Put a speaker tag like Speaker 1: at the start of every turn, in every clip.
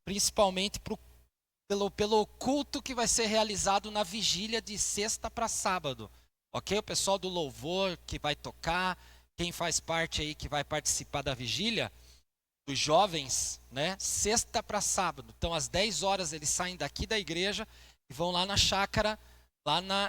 Speaker 1: principalmente pelo culto que vai ser realizado na vigília de sexta para sábado. Ok? O pessoal do louvor que vai tocar, quem faz parte aí que vai participar da vigília, os jovens, né? Sexta para sábado. Então, às 10 horas eles saem daqui da igreja e vão lá na chácara,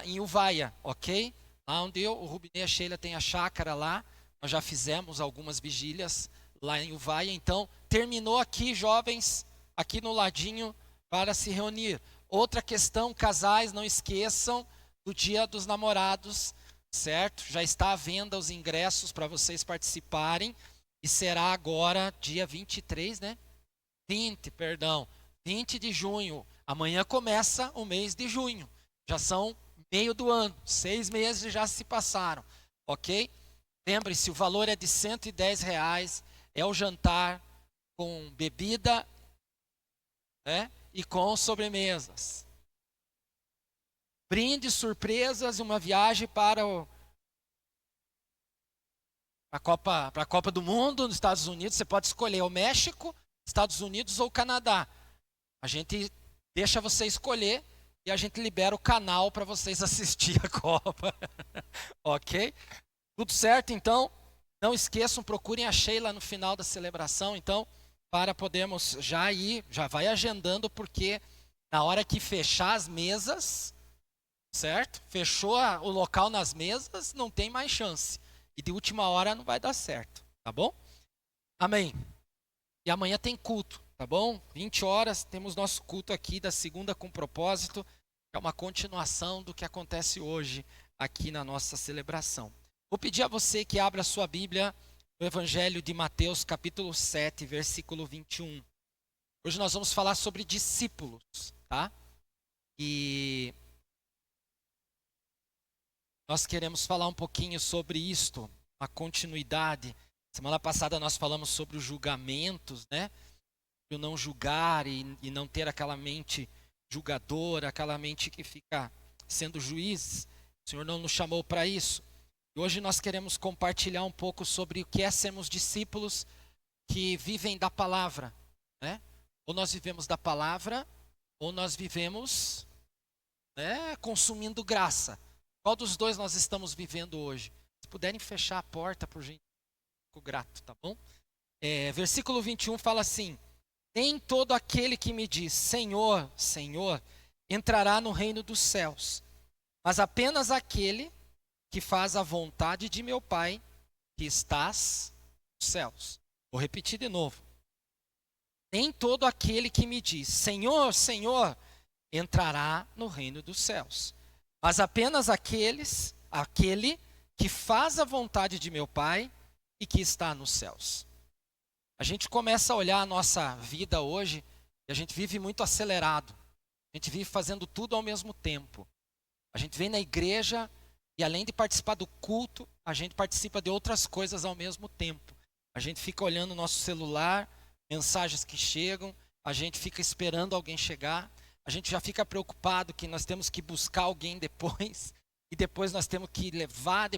Speaker 1: em Uvaia, ok? Lá onde o Rubinei e a Sheila tem a chácara lá. Nós já fizemos algumas vigílias lá em Uvaia. Então, terminou aqui, jovens, aqui no ladinho, para se reunir. Outra questão, casais, não esqueçam do Dia dos Namorados, certo? Já está à venda os ingressos para vocês participarem. E será agora dia 23, né? 20, perdão. 20 de junho. Amanhã começa o mês de junho. Já são meio do ano. 6 meses já se passaram. Ok? Lembre-se, o valor é de R$ 110. É o jantar com bebida, né? E com sobremesas. Brindes, surpresas e uma viagem para a Copa do Mundo nos Estados Unidos. Você pode escolher o México, Estados Unidos ou Canadá. A gente deixa você escolher e a gente libera o canal para vocês assistir a Copa. Ok? Tudo certo, então? Não esqueçam, procurem a Sheila no final da celebração, então, para podermos já ir, já vai agendando, porque na hora que fechar as mesas, certo? Fechou o local nas mesas, não tem mais chance. E de última hora não vai dar certo, tá bom? Amém. E amanhã tem culto, tá bom? 20 horas temos nosso culto aqui da segunda com propósito, que é uma continuação do que acontece hoje aqui na nossa celebração. Vou pedir a você que abra a sua Bíblia no Evangelho de Mateus, capítulo 7, versículo 21. Hoje nós vamos falar sobre discípulos, tá? E nós queremos falar um pouquinho sobre isto, a continuidade. Semana passada nós falamos sobre os julgamentos, né? O não julgar e não ter aquela mente julgadora, aquela mente que fica sendo juiz. O Senhor não nos chamou para isso. E hoje nós queremos compartilhar um pouco sobre o que é sermos discípulos que vivem da palavra, né? Ou nós vivemos da palavra, ou nós vivemos, né, consumindo graça. Qual dos dois nós estamos vivendo hoje? Se puderem fechar a porta, por gente, fico grato, tá bom? Versículo 21 fala assim: nem todo aquele que me diz Senhor, Senhor, entrará no reino dos céus, mas apenas aquele que faz a vontade de meu Pai que estás nos céus. Vou repetir de novo. Nem todo aquele que me diz Senhor, Senhor, entrará no reino dos céus, mas apenas aquele que faz a vontade de meu Pai e que está nos céus. A gente começa a olhar a nossa vida hoje e a gente vive muito acelerado. A gente vive fazendo tudo ao mesmo tempo. A gente vem na igreja e além de participar do culto, a gente participa de outras coisas ao mesmo tempo. A gente fica olhando o nosso celular, mensagens que chegam, a gente fica esperando alguém chegar, a gente já fica preocupado que nós temos que buscar alguém depois, e depois nós temos que levar,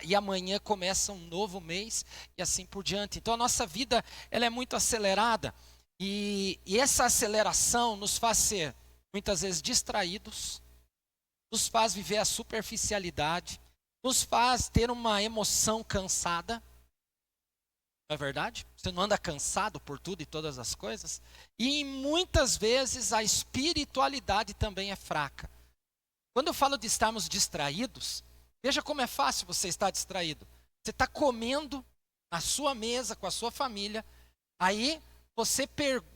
Speaker 1: e amanhã começa um novo mês, e assim por diante. Então a nossa vida ela é muito acelerada, e essa aceleração nos faz ser, muitas vezes, distraídos, nos faz viver a superficialidade, nos faz ter uma emoção cansada. Não é verdade? Você não anda cansado por tudo e todas as coisas? E muitas vezes a espiritualidade também é fraca. Quando eu falo de estarmos distraídos, veja como é fácil você estar distraído. Você está comendo na sua mesa com a sua família, aí você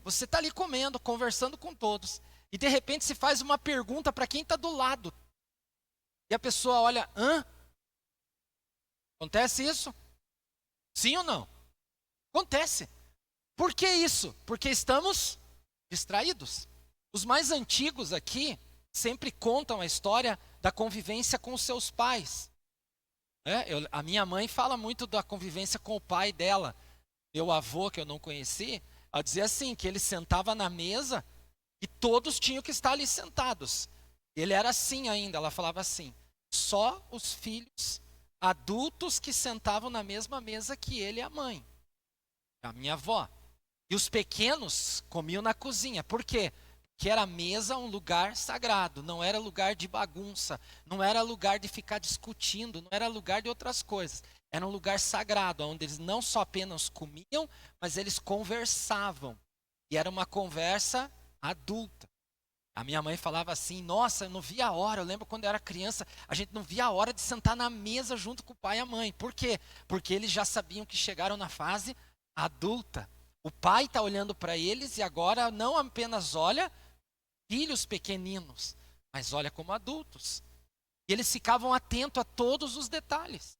Speaker 1: está ali comendo, conversando com todos, e de repente se faz uma pergunta para quem está do lado. E a pessoa olha, hã? Acontece isso? Sim ou não? Acontece. Por que isso? Porque estamos distraídos. Os mais antigos aqui sempre contam a história da convivência com os seus pais. A minha mãe fala muito da convivência com o pai dela. Meu avô, que eu não conheci, ela dizia assim, que ele sentava na mesa e todos tinham que estar ali sentados. Ele era assim ainda, ela falava assim, só os filhos adultos que sentavam na mesma mesa que ele e a mãe, a minha avó. E os pequenos comiam na cozinha. Por quê? Porque era a mesa um lugar sagrado, não era lugar de bagunça, não era lugar de ficar discutindo, não era lugar de outras coisas. Era um lugar sagrado, onde eles não só apenas comiam, mas eles conversavam. E era uma conversa adulta. A minha mãe falava assim, nossa, eu não via a hora, eu lembro quando eu era criança, a gente não via a hora de sentar na mesa junto com o pai e a mãe. Por quê? Porque eles já sabiam que chegaram na fase adulta. O pai está olhando para eles e agora não apenas olha filhos pequeninos, mas olha como adultos. E eles ficavam atentos a todos os detalhes.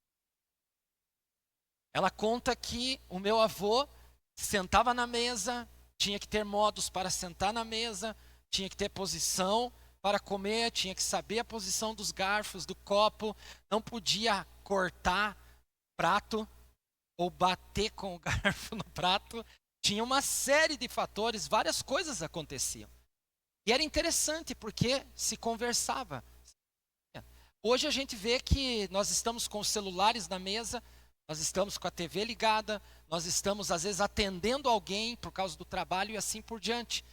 Speaker 1: Ela conta que o meu avô sentava na mesa, tinha que ter modos para sentar na mesa, tinha que ter posição para comer, tinha que saber a posição dos garfos, do copo, não podia cortar prato ou bater com o garfo no prato. Tinha uma série de fatores, várias coisas aconteciam. E era interessante porque se conversava. Hoje a gente vê que nós estamos com os celulares na mesa, nós estamos com a TV ligada, nós estamos às vezes atendendo alguém por causa do trabalho e assim por diante.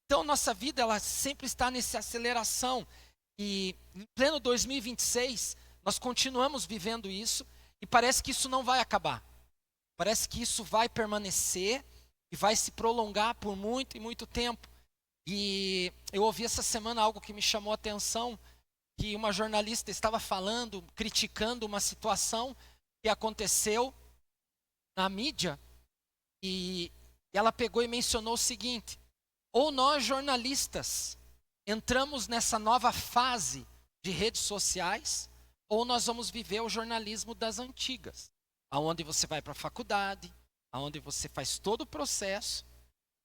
Speaker 1: Então, nossa vida, ela sempre está nessa aceleração. E em pleno 2026, nós continuamos vivendo isso e parece que isso não vai acabar. Parece que isso vai permanecer e vai se prolongar por muito e muito tempo. E eu ouvi essa semana algo que me chamou a atenção, que uma jornalista estava falando, criticando uma situação que aconteceu na mídia, e ela pegou e mencionou o seguinte: ou nós jornalistas entramos nessa nova fase de redes sociais, ou nós vamos viver o jornalismo das antigas, aonde você vai para a faculdade, aonde você faz todo o processo,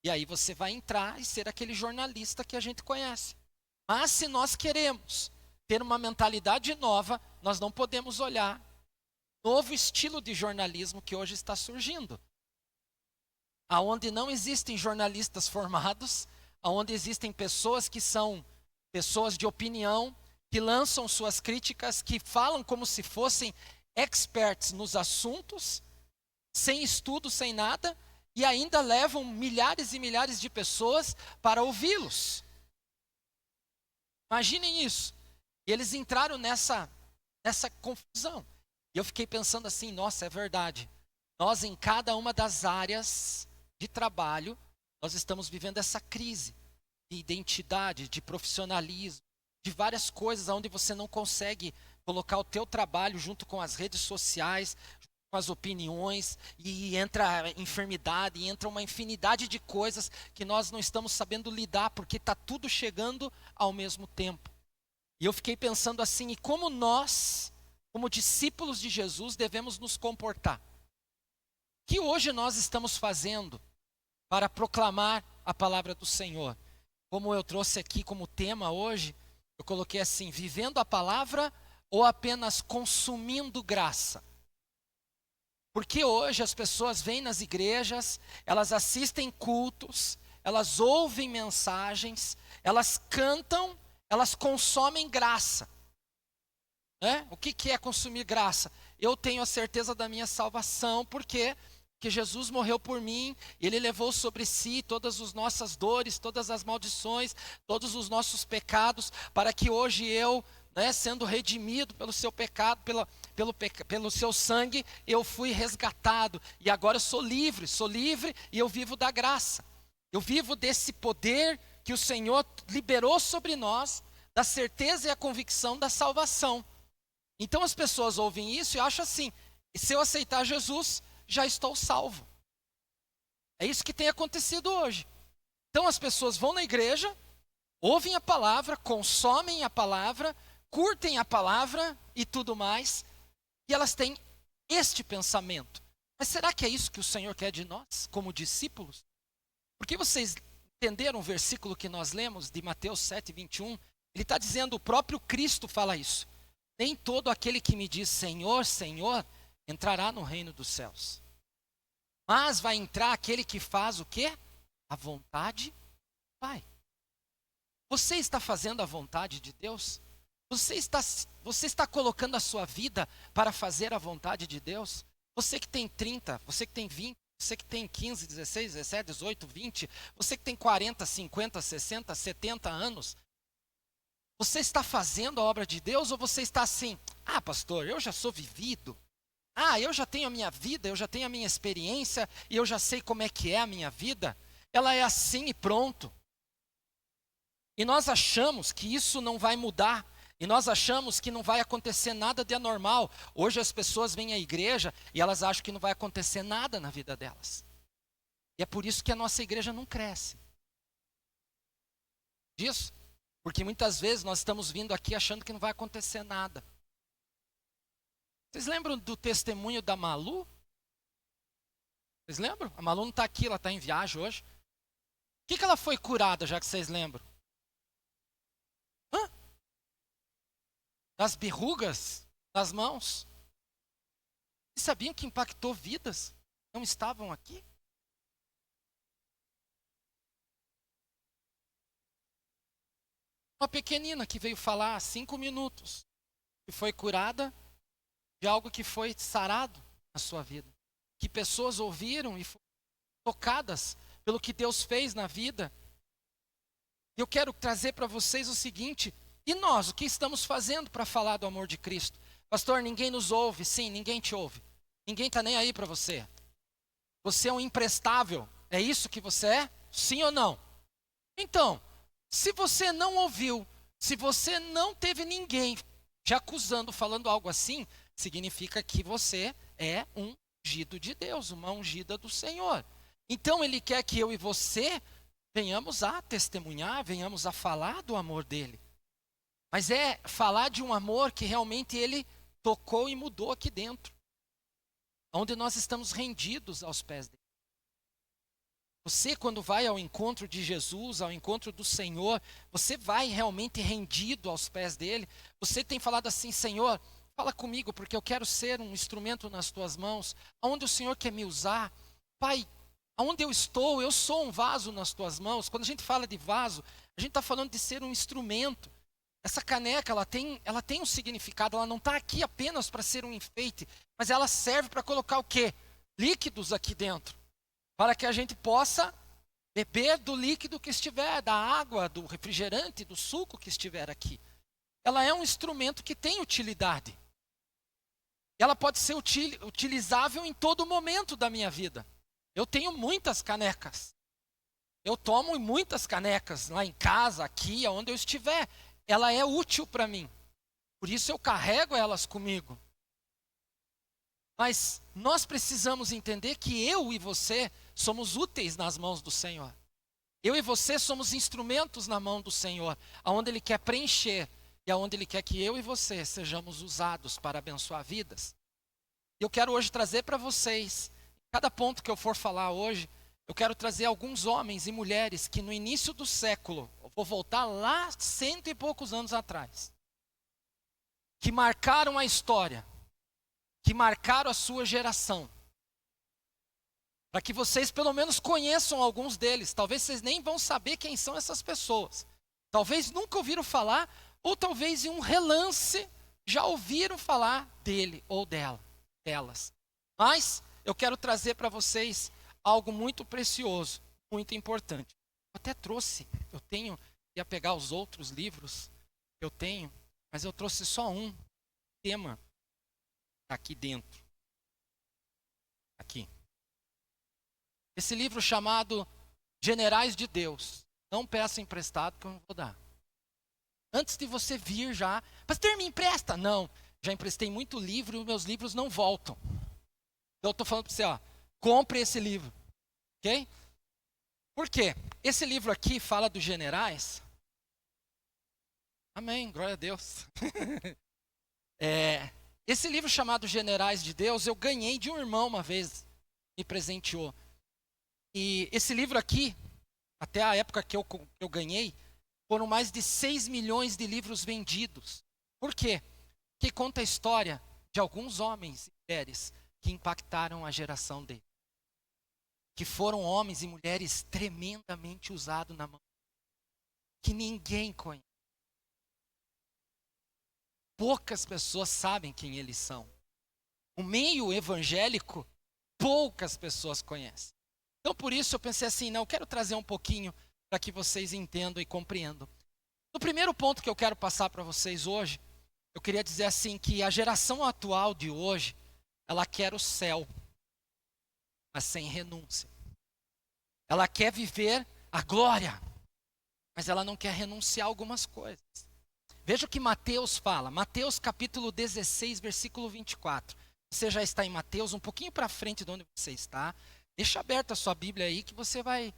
Speaker 1: e aí você vai entrar e ser aquele jornalista que a gente conhece. Mas se nós queremos ter uma mentalidade nova, nós não podemos olhar novo estilo de jornalismo que hoje está surgindo, aonde não existem jornalistas formados, aonde existem pessoas que são pessoas de opinião, que lançam suas críticas, que falam como se fossem experts nos assuntos, sem estudo, sem nada, e ainda levam milhares e milhares de pessoas para ouvi-los. Imaginem isso. E eles entraram nessa confusão. E eu fiquei pensando assim, nossa, é verdade. Nós em cada uma das áreas de trabalho, nós estamos vivendo essa crise de identidade, de profissionalismo, de várias coisas onde você não consegue colocar o teu trabalho junto com as redes sociais, com as opiniões, e entra a enfermidade, e entra uma infinidade de coisas que nós não estamos sabendo lidar, porque está tudo chegando ao mesmo tempo. E eu fiquei pensando assim, e como nós, como discípulos de Jesus, devemos nos comportar? O que hoje nós estamos fazendo para proclamar a palavra do Senhor? Como eu trouxe aqui como tema hoje, eu coloquei assim, vivendo a palavra ou apenas consumindo graça? Porque hoje as pessoas vêm nas igrejas, elas assistem cultos, elas ouvem mensagens, elas cantam, elas consomem graça. O que é consumir graça? Eu tenho a certeza da minha salvação, porque Jesus morreu por mim, Ele levou sobre si todas as nossas dores, todas as maldições, todos os nossos pecados, para que hoje eu, sendo redimido pelo seu pecado, pelo seu sangue, eu fui resgatado, e agora eu sou livre e eu vivo da graça. Eu vivo desse poder que o Senhor liberou sobre nós, da certeza e a convicção da salvação. Então as pessoas ouvem isso e acham assim, se eu aceitar Jesus, já estou salvo. É isso que tem acontecido hoje. Então as pessoas vão na igreja, ouvem a palavra, consomem a palavra, curtem a palavra e tudo mais, e elas têm este pensamento. Mas será que é isso que o Senhor quer de nós, como discípulos? Porque vocês entenderam o versículo que nós lemos de Mateus 7:21? Ele está dizendo, o próprio Cristo fala isso. Nem todo aquele que me diz Senhor, Senhor, entrará no reino dos céus. Mas vai entrar aquele que faz o quê? A vontade do Pai. Você está fazendo a vontade de Deus? Você está colocando a sua vida para fazer a vontade de Deus? Você que tem 30, você que tem 20, Você que tem 15, 16, 17, 18, 20, você que tem 40, 50, 60, 70 anos, você está fazendo a obra de Deus ou você está assim, ah, pastor, eu já sou vivido, ah, eu já tenho a minha vida, eu já tenho a minha experiência e eu já sei como é que é a minha vida, ela é assim e pronto. E nós achamos que isso não vai mudar, e nós achamos que não vai acontecer nada de anormal. Hoje as pessoas vêm à igreja e elas acham que não vai acontecer nada na vida delas. E é por isso que a nossa igreja não cresce. Disso? Porque muitas vezes nós estamos vindo aqui achando que não vai acontecer nada. Vocês lembram do testemunho da Malu? Vocês lembram? A Malu não está aqui, ela está em viagem hoje. O que ela foi curada, já que vocês lembram? Hã? Das verrugas das mãos. Vocês sabiam que impactou vidas? Não estavam aqui? Uma pequenina que veio falar há 5 minutos, que foi curada de algo que foi sarado na sua vida. Que pessoas ouviram e foram tocadas pelo que Deus fez na vida. Eu quero trazer para vocês o seguinte, e nós, o que estamos fazendo para falar do amor de Cristo? Pastor, ninguém nos ouve. Sim, ninguém te ouve. Ninguém está nem aí para você. Você é um imprestável. É isso que você é? Sim ou não? Então, se você não ouviu, se você não teve ninguém te acusando, falando algo assim, significa que você é um ungido de Deus, uma ungida do Senhor. Então Ele quer que eu e você venhamos a testemunhar, venhamos a falar do amor dEle. Mas é falar de um amor que realmente Ele tocou e mudou aqui dentro. Onde nós estamos rendidos aos pés dEle. Você, quando vai ao encontro de Jesus, ao encontro do Senhor, você vai realmente rendido aos pés dEle. Você tem falado assim, Senhor, fala comigo, porque eu quero ser um instrumento nas tuas mãos. Aonde o Senhor quer me usar? Pai, aonde eu estou, eu sou um vaso nas tuas mãos. Quando a gente fala de vaso, a gente está falando de ser um instrumento. Essa caneca, ela tem um significado, ela não está aqui apenas para ser um enfeite, mas ela serve para colocar o quê? Líquidos aqui dentro. Para que a gente possa beber do líquido que estiver, da água, do refrigerante, do suco que estiver aqui. Ela é um instrumento que tem utilidade. Ela pode ser utilizável em todo momento da minha vida. Eu tenho muitas canecas. Eu tomo em muitas canecas, lá em casa, aqui, aonde eu estiver. Ela é útil para mim. Por isso eu carrego elas comigo. Mas nós precisamos entender que eu e você somos úteis nas mãos do Senhor. Eu e você somos instrumentos na mão do Senhor, aonde Ele quer preencher e aonde Ele quer que eu e você sejamos usados para abençoar vidas. Eu quero hoje trazer para vocês, cada ponto que eu for falar hoje, eu quero trazer alguns homens e mulheres que no início do século, eu vou voltar lá 100 e poucos anos atrás, que marcaram a história, que marcaram a sua geração, para que vocês pelo menos conheçam alguns deles. Talvez vocês nem vão saber quem são essas pessoas. Talvez nunca ouviram falar, ou talvez em um relance já ouviram falar dele ou delas. Mas eu quero trazer para vocês algo muito precioso, muito importante. Eu até trouxe, ia pegar os outros livros que eu tenho, mas eu trouxe só um tema aqui dentro. Aqui. Esse livro chamado Generais de Deus. Não peça emprestado que eu não vou dar. Antes de você vir já, pastor, me empresta? Não, já emprestei muito livro e os meus livros não voltam. Então eu estou falando para você, compre esse livro. Ok? Por quê? Esse livro aqui fala dos generais. Amém, glória a Deus. Esse livro chamado Generais de Deus, eu ganhei de um irmão uma vez, me presenteou. E esse livro aqui, até a época que eu ganhei, foram mais de 6 milhões de livros vendidos. Por quê? Porque conta a história de alguns homens e mulheres que impactaram a geração dele. Que foram homens e mulheres tremendamente usados na mão. Que ninguém conhece. Poucas pessoas sabem quem eles são. O meio evangélico poucas pessoas conhecem. Então por isso eu pensei assim, não, eu quero trazer um pouquinho para que vocês entendam e compreendam. No primeiro ponto que eu quero passar para vocês hoje, eu queria dizer assim que a geração atual de hoje, ela quer o céu, mas sem renúncia. Ela quer viver a glória, mas ela não quer renunciar a algumas coisas. Veja o que Mateus fala, Mateus capítulo 16, versículo 24. Você já está em Mateus, um pouquinho para frente de onde você está. Deixa aberta a sua Bíblia aí que você vai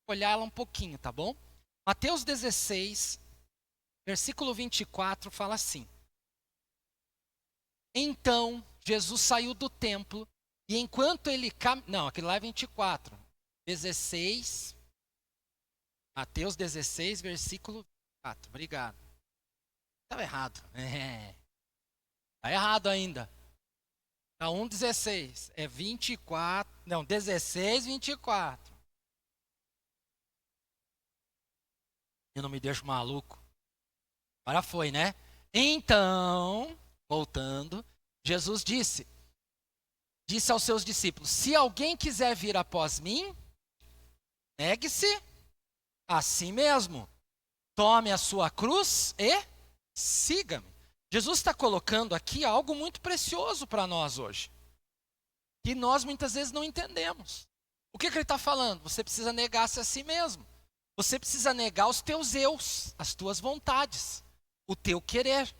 Speaker 1: olhar ela um pouquinho, tá bom? Mateus 16, versículo 24 fala assim. Então, Jesus saiu do templo e enquanto ele... Não, aquele lá é 24. 16, Mateus 16, versículo 24. Obrigado. Estava errado. Está errado ainda. Está 1,16. É 24. Não, 16, 24. Eu não me deixo maluco. Agora foi, né? Então, voltando, Jesus disse aos seus discípulos: se alguém quiser vir após mim, negue-se a si mesmo. Tome a sua cruz e siga-me. Jesus está colocando aqui algo muito precioso para nós hoje, que nós muitas vezes não entendemos. O que ele está falando? Você precisa negar-se a si mesmo. Você precisa negar os teus eus, as tuas vontades, o teu querer.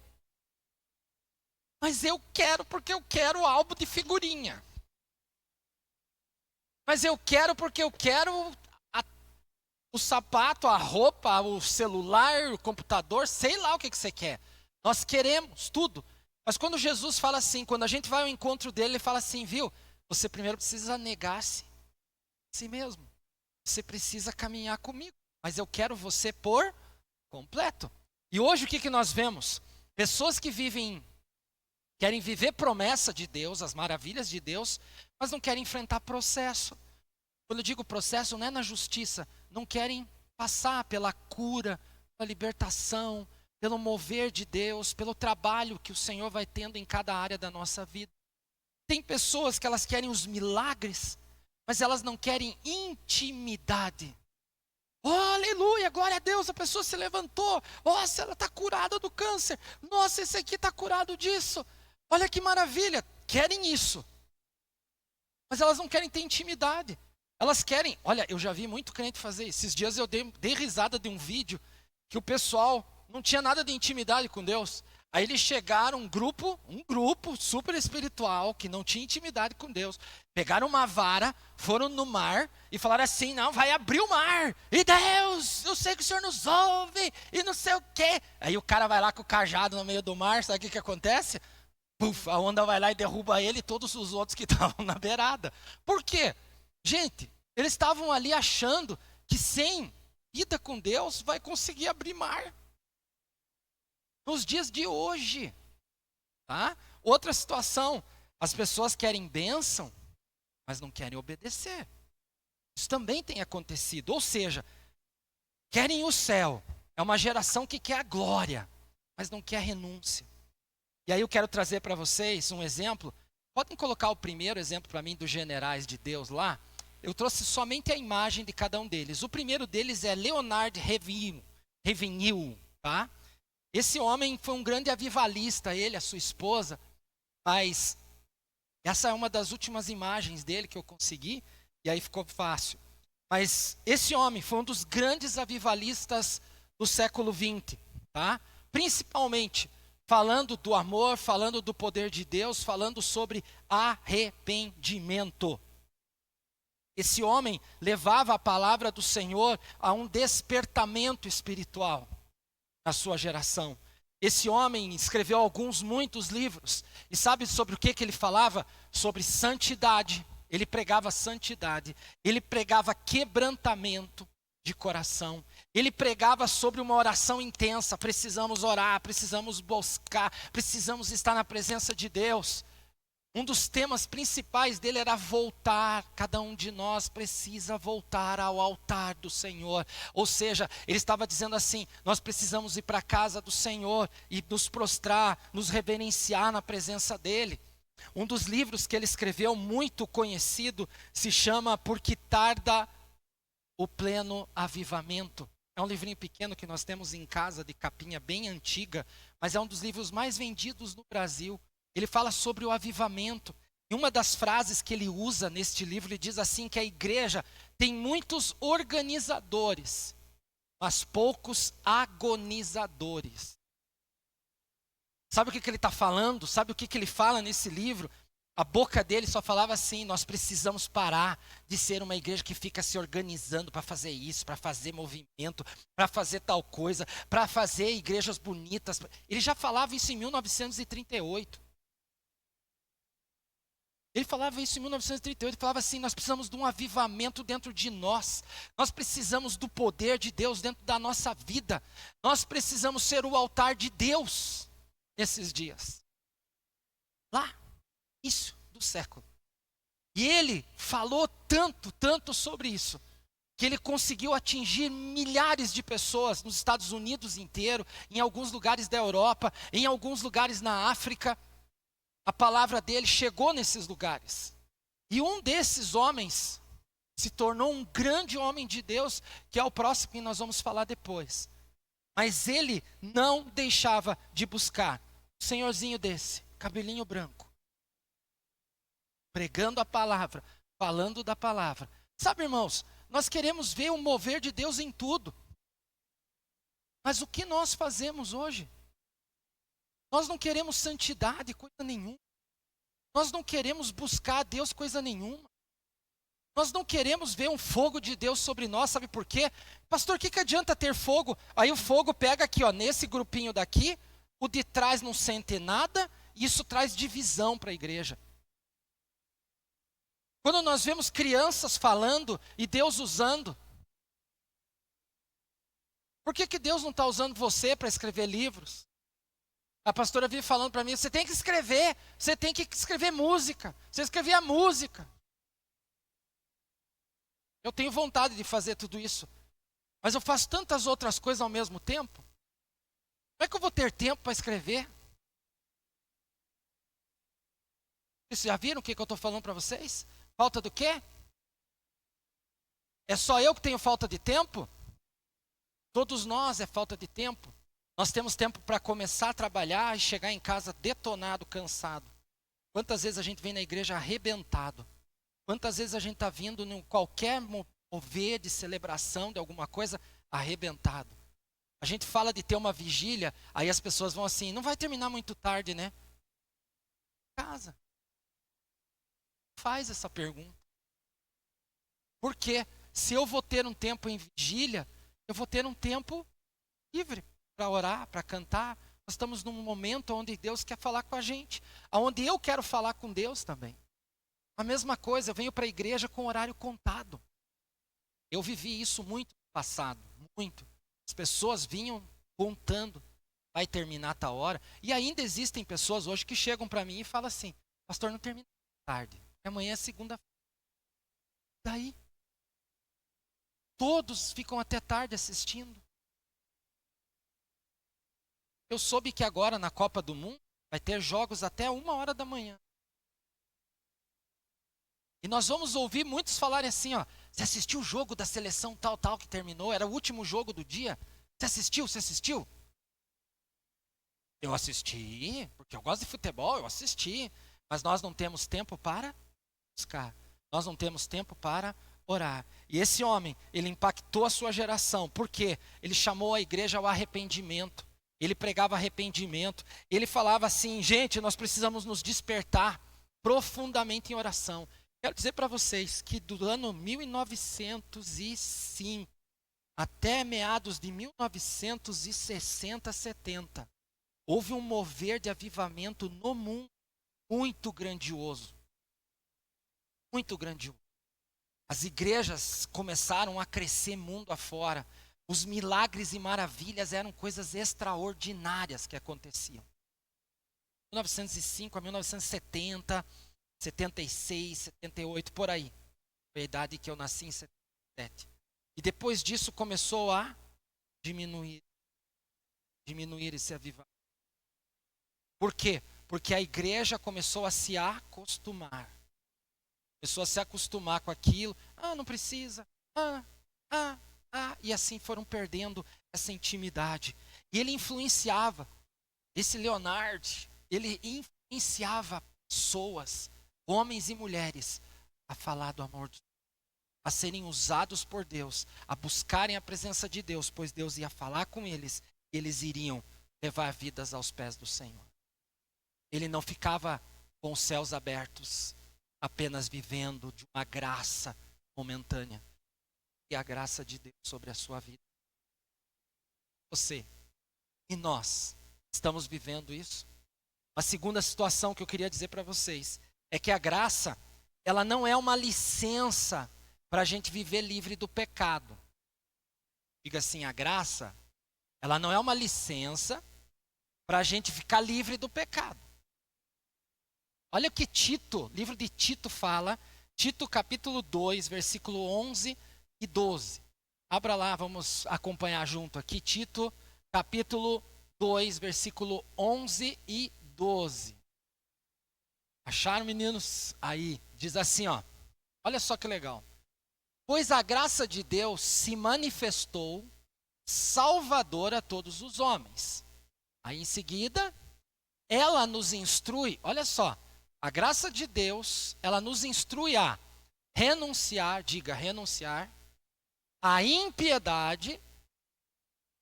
Speaker 1: Mas eu quero porque eu quero o álbum de figurinha. Mas eu quero porque eu quero o sapato, a roupa, o celular, o computador, sei lá o que você quer. Nós queremos tudo. Mas quando Jesus fala assim, quando a gente vai ao encontro dele, ele fala assim, viu? Você primeiro precisa negar-se a si mesmo. Você precisa caminhar comigo. Mas eu quero você por completo. E hoje o que nós vemos? Pessoas que querem viver promessa de Deus, as maravilhas de Deus, mas não querem enfrentar processo. Quando eu digo processo, não é na justiça. Não querem passar pela cura, pela libertação, pelo mover de Deus, pelo trabalho que o Senhor vai tendo em cada área da nossa vida. Tem pessoas que elas querem os milagres, mas elas não querem intimidade. Oh, aleluia, glória a Deus, a pessoa se levantou. Nossa, ela está curada do câncer. Nossa, esse aqui está curado disso. Olha que maravilha, querem isso. Mas elas não querem ter intimidade. Elas querem, olha, eu já vi muito crente fazer isso. Esses dias eu dei risada de um vídeo que o pessoal não tinha nada de intimidade com Deus. Aí eles chegaram, um grupo super espiritual, que não tinha intimidade com Deus. Pegaram uma vara, foram no mar e falaram assim, não, vai abrir o mar. E Deus, eu sei que o Senhor nos ouve e não sei o quê. Aí o cara vai lá com o cajado no meio do mar, sabe o que acontece? Puf, a onda vai lá e derruba ele e todos os outros que estavam na beirada. Por quê? Gente, eles estavam ali achando que sem vida com Deus vai conseguir abrir mar. Nos dias de hoje, tá? Outra situação, as pessoas querem bênção, mas não querem obedecer. Isso também tem acontecido, ou seja, querem o céu. É uma geração que quer a glória, mas não quer a renúncia. E aí eu quero trazer para vocês um exemplo. Podem colocar o primeiro exemplo para mim dos generais de Deus lá. Eu trouxe somente a imagem de cada um deles. O primeiro deles é Leonard Ravenhill, tá? Esse homem foi um grande avivalista, ele, a sua esposa, mas essa é uma das últimas imagens dele que eu consegui, e aí ficou fácil. Mas esse homem foi um dos grandes avivalistas do século XX, tá? Principalmente falando do amor, falando do poder de Deus, falando sobre arrependimento. Esse homem levava a palavra do Senhor a um despertamento espiritual na sua geração. Esse homem escreveu muitos livros. E sabe sobre o que ele falava? Sobre santidade. Ele pregava santidade. Ele pregava quebrantamento de coração. Ele pregava sobre uma oração intensa. Precisamos orar, precisamos buscar, precisamos estar na presença de Deus. Um dos temas principais dele era voltar. Cada um de nós precisa voltar ao altar do Senhor. Ou seja, ele estava dizendo assim, nós precisamos ir para a casa do Senhor e nos prostrar, nos reverenciar na presença dele. Um dos livros que ele escreveu, muito conhecido, se chama Por que Tarda o Pleno Avivamento. É um livrinho pequeno que nós temos em casa, de capinha bem antiga, mas é um dos livros mais vendidos no Brasil. Ele fala sobre o avivamento. E uma das frases que ele usa neste livro, ele diz assim, que a igreja tem muitos organizadores, mas poucos agonizadores. Sabe o que ele está falando? Sabe o que ele fala nesse livro? A boca dele só falava assim: nós precisamos parar de ser uma igreja que fica se organizando para fazer isso, para fazer movimento, para fazer tal coisa, para fazer igrejas bonitas. Ele já falava isso em 1938. Ele falava isso em 1938, ele falava assim: nós precisamos de um avivamento dentro de nós. Nós precisamos do poder de Deus dentro da nossa vida. Nós precisamos ser o altar de Deus nesses dias. Lá, isso do século. E ele falou tanto sobre isso, que ele conseguiu atingir milhares de pessoas nos Estados Unidos inteiro, em alguns lugares da Europa, em alguns lugares na África. A palavra dele chegou nesses lugares. E um desses homens se tornou um grande homem de Deus, que é o próximo que nós vamos falar depois. Mas ele não deixava de buscar um senhorzinho desse, cabelinho branco, pregando a palavra, falando da palavra. Sabe, irmãos, nós queremos ver o mover de Deus em tudo. Mas o que nós fazemos hoje? Nós não queremos santidade, coisa nenhuma. Nós não queremos buscar a Deus, coisa nenhuma. Nós não queremos ver um fogo de Deus sobre nós, sabe por quê? Pastor, o que adianta ter fogo? Aí o fogo pega aqui, ó, nesse grupinho daqui, o de trás não sente nada, e isso traz divisão para a igreja. Quando nós vemos crianças falando e Deus usando, por que Deus não está usando você para escrever livros? A pastora vive falando para mim: você tem que escrever música, você escrever a música. Eu tenho vontade de fazer tudo isso, mas eu faço tantas outras coisas ao mesmo tempo. Como é que eu vou ter tempo para escrever? Vocês já viram o que eu estou falando para vocês? Falta do quê? É só eu que tenho falta de tempo? Todos nós é falta de tempo. Nós temos tempo para começar a trabalhar e chegar em casa detonado, cansado. Quantas vezes a gente vem na igreja arrebentado? Quantas vezes a gente está vindo em qualquer mover de celebração de alguma coisa arrebentado? A gente fala de ter uma vigília, aí as pessoas vão assim: não vai terminar muito tarde, né? Casa. Faz essa pergunta. Por quê? Se eu vou ter um tempo em vigília, eu vou ter um tempo livre para orar, para cantar. Nós estamos num momento onde Deus quer falar com a gente, onde eu quero falar com Deus também. A mesma coisa, eu venho para a igreja com horário contado. Eu vivi isso muito no passado, muito. As pessoas vinham contando, vai terminar tal hora. E ainda existem pessoas hoje que chegam para mim e falam assim: pastor, não termina tarde, amanhã é segunda-feira. Daí, todos ficam até tarde assistindo. Eu soube que agora na Copa do Mundo vai ter jogos até 1h da manhã. E nós vamos ouvir muitos falarem assim, ó: você assistiu o jogo da seleção tal que terminou? Era o último jogo do dia. Você assistiu? Você assistiu? Eu assisti, porque eu gosto de futebol, eu assisti. Mas nós não temos tempo para buscar. Nós não temos tempo para orar. E esse homem, ele impactou a sua geração. Por quê? Ele chamou a igreja ao arrependimento. Ele pregava arrependimento. Ele falava assim: gente, nós precisamos nos despertar profundamente em oração. Quero dizer para vocês que do ano 1905 até meados de 1960, 70, houve um mover de avivamento no mundo muito grandioso. Muito grandioso. As igrejas começaram a crescer mundo afora. Os milagres e maravilhas eram coisas extraordinárias que aconteciam. 1905 a 1970, 76, 78, por aí. Foi a idade que eu nasci, em 77. E depois disso começou a diminuir esse avivamento. Por quê? Porque a igreja começou a se acostumar. Começou a se acostumar com aquilo. Não precisa. E assim foram perdendo essa intimidade. E ele influenciava. Esse Leonard, ele influenciava pessoas, homens e mulheres, a falar do amor de Deus, a serem usados por Deus, a buscarem a presença de Deus, pois Deus ia falar com eles e eles iriam levar vidas aos pés do Senhor. Ele não ficava com os céus abertos, apenas vivendo de uma graça momentânea. E a graça de Deus sobre a sua vida. Você e nós estamos vivendo isso. A segunda situação que eu queria dizer para vocês é que a graça, ela não é uma licença para a gente viver livre do pecado. Diga assim, a graça, ela não é uma licença para a gente ficar livre do pecado. Olha o que livro de Tito fala, Tito capítulo 2, versículo 11 e 12. Abra lá, vamos acompanhar junto aqui, Tito capítulo 2, versículo 11 e 12. Acharam, meninos? Aí, diz assim, olha só que legal. Pois a graça de Deus se manifestou salvadora a todos os homens. Aí em seguida, ela nos instrui, olha só, a graça de Deus, ela nos instrui a renunciar, diga renunciar, à impiedade,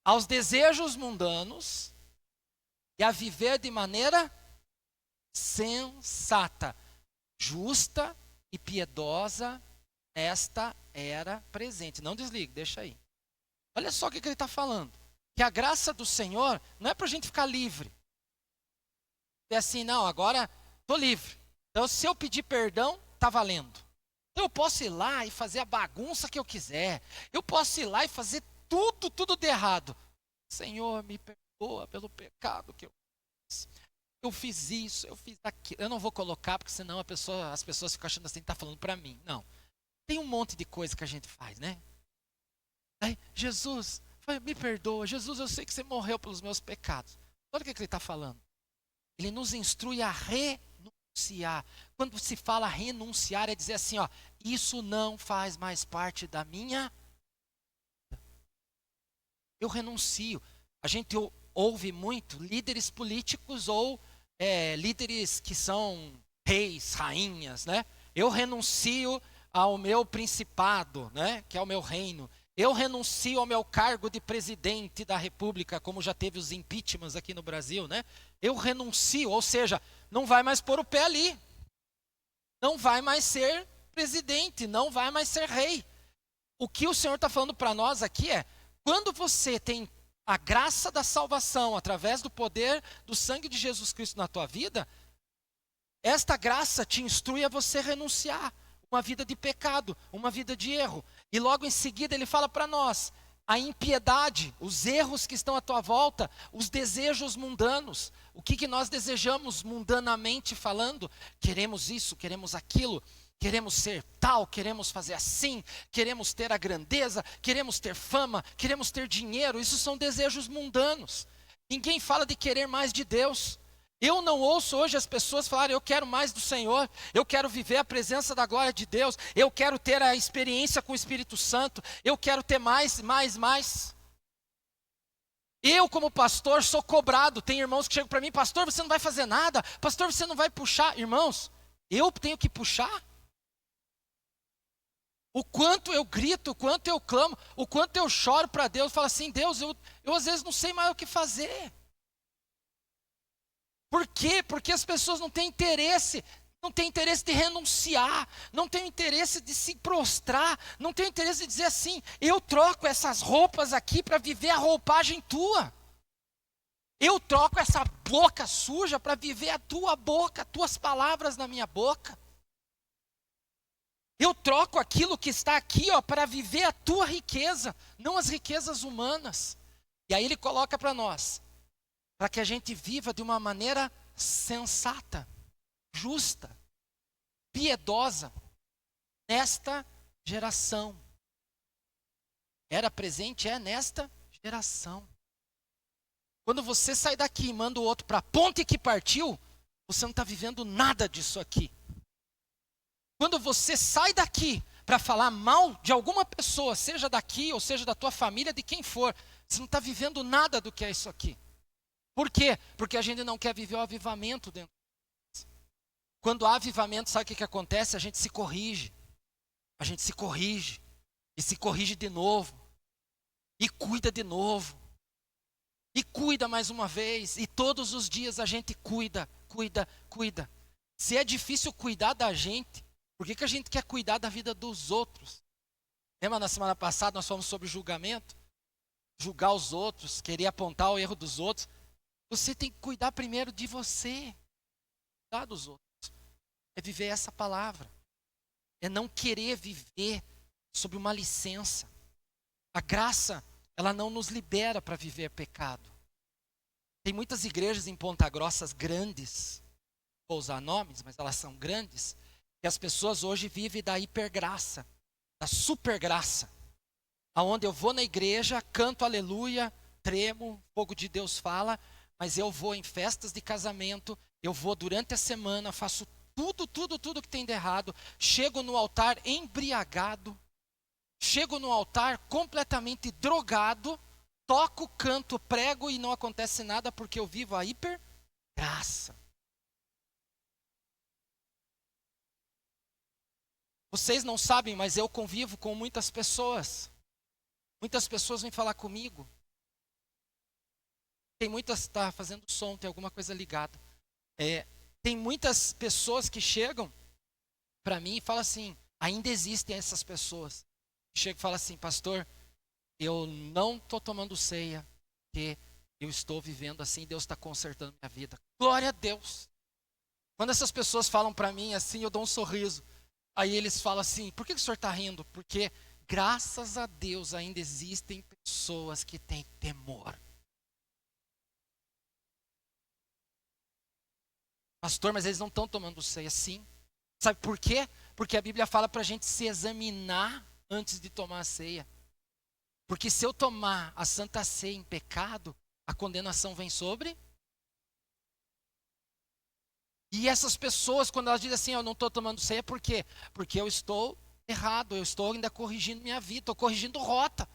Speaker 1: aos desejos mundanos e a viver de maneira sensata, justa e piedosa. Esta era presente. Não desligue, deixa aí. Olha só o que ele está falando. Que a graça do Senhor não é para a gente ficar livre. É assim, não, agora estou livre. Então, se eu pedir perdão, está valendo. Então, eu posso ir lá e fazer a bagunça que eu quiser. Eu posso ir lá e fazer tudo de errado. Senhor, me perdoa pelo pecado que eu fiz. Eu fiz isso, eu fiz aquilo. Eu não vou colocar, porque senão as pessoas ficam achando assim, está falando para mim. Não. Tem um monte de coisa que a gente faz, né? Aí, Jesus, me perdoa. Jesus, eu sei que você morreu pelos meus pecados. Olha o que ele está falando. Ele nos instrui a renunciar. Quando se fala renunciar, é dizer assim, isso não faz mais parte da minha vida. Eu renuncio. A gente ouve muito líderes políticos ou líderes que são reis, rainhas, né? Eu renuncio ao meu principado, né, que é o meu reino. Eu renuncio ao meu cargo de presidente da república, como já teve os impeachments aqui no Brasil, né? Eu renuncio, ou seja, não vai mais pôr o pé ali. Não vai mais ser presidente, não vai mais ser rei. O que o Senhor está falando para nós aqui é, quando você tem a graça da salvação, através do poder do sangue de Jesus Cristo na tua vida, esta graça te instrui a você renunciar uma vida de pecado, uma vida de erro. E logo em seguida ele fala para nós, a impiedade, os erros que estão à tua volta, os desejos mundanos. O que nós desejamos mundanamente falando? Queremos isso, queremos aquilo, queremos ser tal, queremos fazer assim, queremos ter a grandeza, queremos ter fama, queremos ter dinheiro. Isso são desejos mundanos. Ninguém fala de querer mais de Deus. Eu não ouço hoje as pessoas falarem, eu quero mais do Senhor, eu quero viver a presença da glória de Deus, eu quero ter a experiência com o Espírito Santo, eu quero ter mais. Eu, como pastor, sou cobrado. Tem irmãos que chegam para mim, pastor, você não vai fazer nada, pastor, você não vai puxar. Irmãos, eu tenho que puxar? O quanto eu grito, o quanto eu clamo, o quanto eu choro para Deus, falo assim, Deus, eu às vezes não sei mais o que fazer. Por quê? Porque as pessoas não têm interesse de renunciar, não têm interesse de se prostrar, não têm interesse de dizer assim, eu troco essas roupas aqui para viver a roupagem tua. Eu troco essa boca suja para viver a tua boca, tuas palavras na minha boca. Eu troco aquilo que está aqui, para viver a tua riqueza, não as riquezas humanas. E aí ele coloca para nós, para que a gente viva de uma maneira sensata, justa, piedosa, nesta geração. Era presente, nesta geração. Quando você sai daqui e manda o outro para a ponte que partiu, você não está vivendo nada disso aqui. Quando você sai daqui para falar mal de alguma pessoa, seja daqui ou seja da tua família, de quem for, você não está vivendo nada do que é isso aqui. Por quê? Porque a gente não quer viver o avivamento dentro. Quando há avivamento, sabe o que acontece? A gente se corrige. A gente se corrige. E se corrige de novo. E cuida de novo. E cuida mais uma vez. E todos os dias a gente cuida. Se é difícil cuidar da gente, por que a gente quer cuidar da vida dos outros? Lembra na semana passada nós falamos sobre julgamento? Julgar os outros, querer apontar o erro dos outros. Você tem que cuidar primeiro de você. Cuidar dos outros. É viver essa palavra. É não querer viver sob uma licença. A graça, ela não nos libera para viver pecado. Tem muitas igrejas em Ponta Grossa grandes, vou usar nomes, mas elas são grandes, que as pessoas hoje vivem da hipergraça, da supergraça. Aonde eu vou na igreja, canto aleluia, tremo, fogo de Deus fala, mas eu vou em festas de casamento, eu vou durante a semana, faço tudo que tem de errado, chego no altar embriagado, chego no altar completamente drogado, toco, canto, prego e não acontece nada porque eu vivo a hipergraça. Vocês não sabem, mas eu convivo com muitas pessoas. Muitas pessoas vêm falar comigo. Tem muitas, está fazendo som, tem alguma coisa ligada. Tem muitas pessoas que chegam para mim e falam assim, ainda existem essas pessoas. Chega e fala assim, pastor, eu não estou tomando ceia, porque eu estou vivendo assim, Deus está consertando minha vida. Glória a Deus. Quando essas pessoas falam para mim assim, eu dou um sorriso. Aí eles falam assim, por que o senhor está rindo? Porque graças a Deus ainda existem pessoas que têm temor. Pastor, mas eles não estão tomando ceia, sim. Sabe por quê? Porque a Bíblia fala para a gente se examinar antes de tomar a ceia. Porque se eu tomar a Santa Ceia em pecado, a condenação vem sobre. E essas pessoas, quando elas dizem assim, eu não estou tomando ceia, por quê? Porque eu estou errado, eu estou ainda corrigindo minha vida, estou corrigindo rota.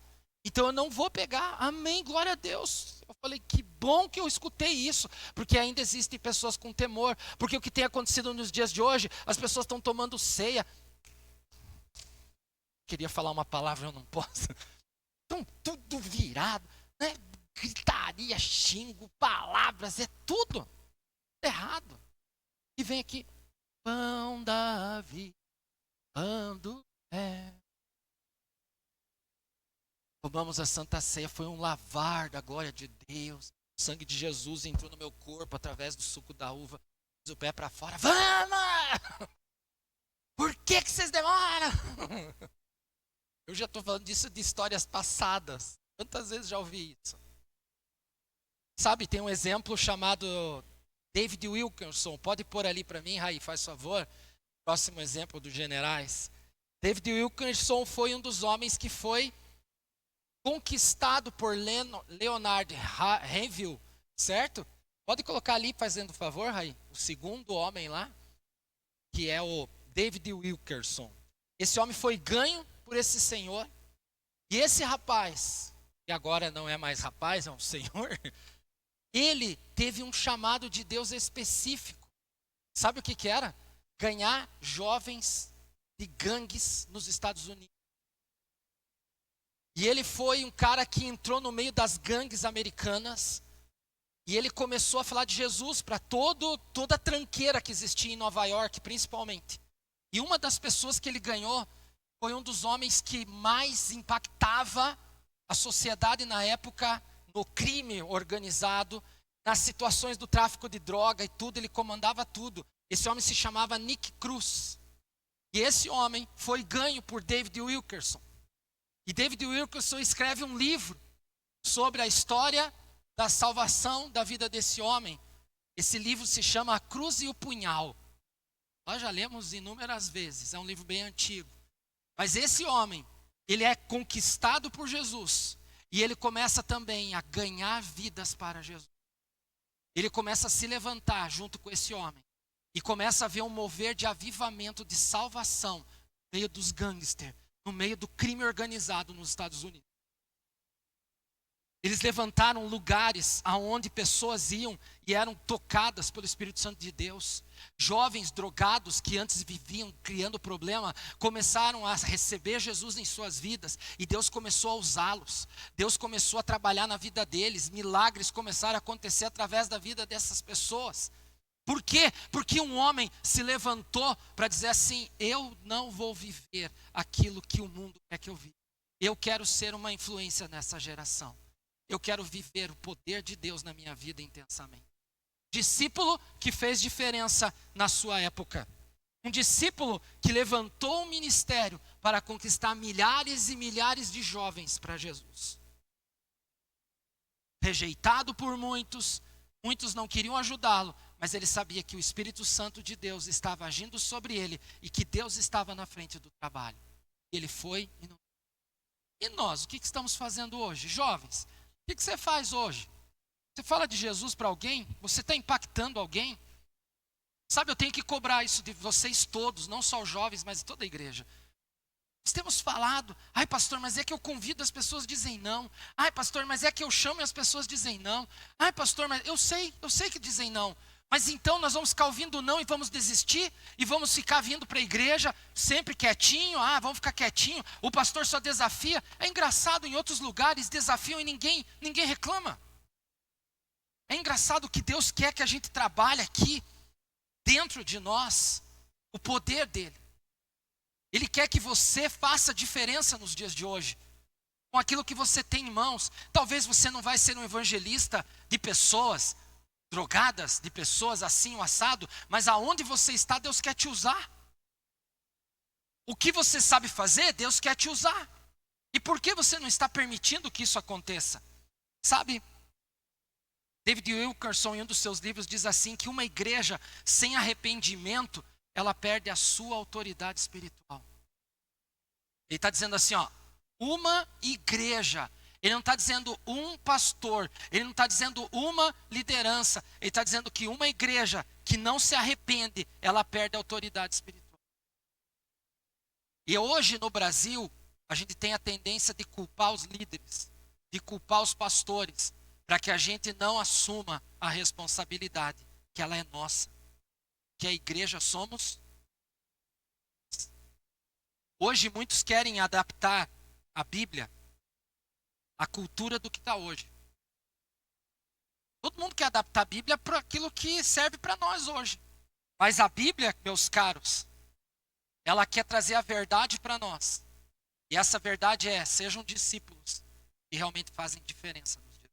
Speaker 1: Então eu não vou pegar, amém, glória a Deus. Eu falei, que bom que eu escutei isso, porque ainda existem pessoas com temor, porque o que tem acontecido nos dias de hoje, as pessoas estão tomando ceia. Queria falar uma palavra, eu não posso. Estão tudo virado, né? Gritaria, xingo, palavras, é tudo errado. E vem aqui, pão da vida, quando é. Tomamos a Santa Ceia, foi um lavar da glória de Deus. O sangue de Jesus entrou no meu corpo através do suco da uva. Pus o pé para fora. Vamos! Por que vocês demoram? Eu já estou falando disso de histórias passadas. Quantas vezes já ouvi isso? Sabe, tem um exemplo chamado David Wilkerson. Pode pôr ali para mim, Raí, faz favor. Próximo exemplo dos generais. David Wilkerson foi um dos homens que foi conquistado por Leonard Renville, certo? Pode colocar ali, fazendo favor, Raí, o segundo homem lá, que é o David Wilkerson. Esse homem foi ganho por esse senhor, e esse rapaz, que agora não é mais rapaz, é um senhor, ele teve um chamado de Deus específico. Sabe o que era? Ganhar jovens de gangues nos Estados Unidos. E ele foi um cara que entrou no meio das gangues americanas e ele começou a falar de Jesus para toda a tranqueira que existia em Nova York, principalmente. E uma das pessoas que ele ganhou foi um dos homens que mais impactava a sociedade na época, no crime organizado, nas situações do tráfico de droga e tudo, ele comandava tudo. Esse homem se chamava Nick Cruz. E esse homem foi ganho por David Wilkerson. E David Wilkerson escreve um livro sobre a história da salvação da vida desse homem. Esse livro se chama A Cruz e o Punhal. Nós já lemos inúmeras vezes, é um livro bem antigo. Mas esse homem, ele é conquistado por Jesus. E ele começa também a ganhar vidas para Jesus. ele começa a se levantar junto com esse homem. E começa a ver um mover de avivamento, de salvação, no meio dos gangsters, no meio do crime organizado nos Estados Unidos. Eles levantaram lugares aonde pessoas iam e eram tocadas pelo Espírito Santo de Deus. Jovens drogados que antes viviam criando problema, começaram a receber Jesus em suas vidas. E Deus começou a usá-los. Deus começou a trabalhar na vida deles. Milagres começaram a acontecer através da vida dessas pessoas. Por quê? Porque um homem se levantou para dizer assim: eu não vou viver aquilo que o mundo quer que eu viva. Eu quero ser uma influência nessa geração. Eu quero viver o poder de Deus na minha vida intensamente. Discípulo que fez diferença na sua época. Um discípulo que levantou um ministério para conquistar milhares e milhares de jovens para Jesus. Rejeitado por muitos, muitos não queriam ajudá-lo, mas ele sabia que o Espírito Santo de Deus estava agindo sobre ele e que Deus estava na frente do trabalho. Ele foi e não. E nós, o que estamos fazendo hoje? Jovens, o que você faz hoje? Você fala de Jesus para alguém? Você está impactando alguém? Sabe, eu tenho que cobrar isso de vocês todos, não só os jovens, mas toda a igreja. Nós temos falado: ai pastor, mas é que eu convido, as pessoas dizem não. Ai pastor, mas é que eu chamo e as pessoas dizem não. Ai pastor, mas eu sei que dizem não. Mas então nós vamos ficar ouvindo não e vamos desistir? E vamos ficar vindo para a igreja sempre quietinho? Vamos ficar quietinho, o pastor só desafia. É engraçado, em outros lugares desafiam e ninguém reclama. É engraçado que Deus quer que a gente trabalhe aqui, dentro de nós, o poder dele. Ele quer que você faça diferença nos dias de hoje, com aquilo que você tem em mãos. Talvez você não vai ser um evangelista de pessoas drogadas, de pessoas assim, o assado, mas aonde você está, Deus quer te usar. O que você sabe fazer, Deus quer te usar. E por que você não está permitindo que isso aconteça? Sabe, David Wilkerson, em um dos seus livros, diz assim, que uma igreja sem arrependimento, ela perde a sua autoridade espiritual. Ele está dizendo assim, uma igreja. Ele não está dizendo um pastor, ele não está dizendo uma liderança, ele está dizendo que uma igreja que não se arrepende, ela perde a autoridade espiritual. E hoje no Brasil, a gente tem a tendência de culpar os líderes, de culpar os pastores, para que a gente não assuma a responsabilidade, que ela é nossa, que a igreja somos. Hoje muitos querem adaptar a Bíblia à cultura do que está hoje. Todo mundo quer adaptar a Bíblia para aquilo que serve para nós hoje. Mas a Bíblia, meus caros, ela quer trazer a verdade para nós. E essa verdade sejam discípulos que realmente fazem diferença nos dias.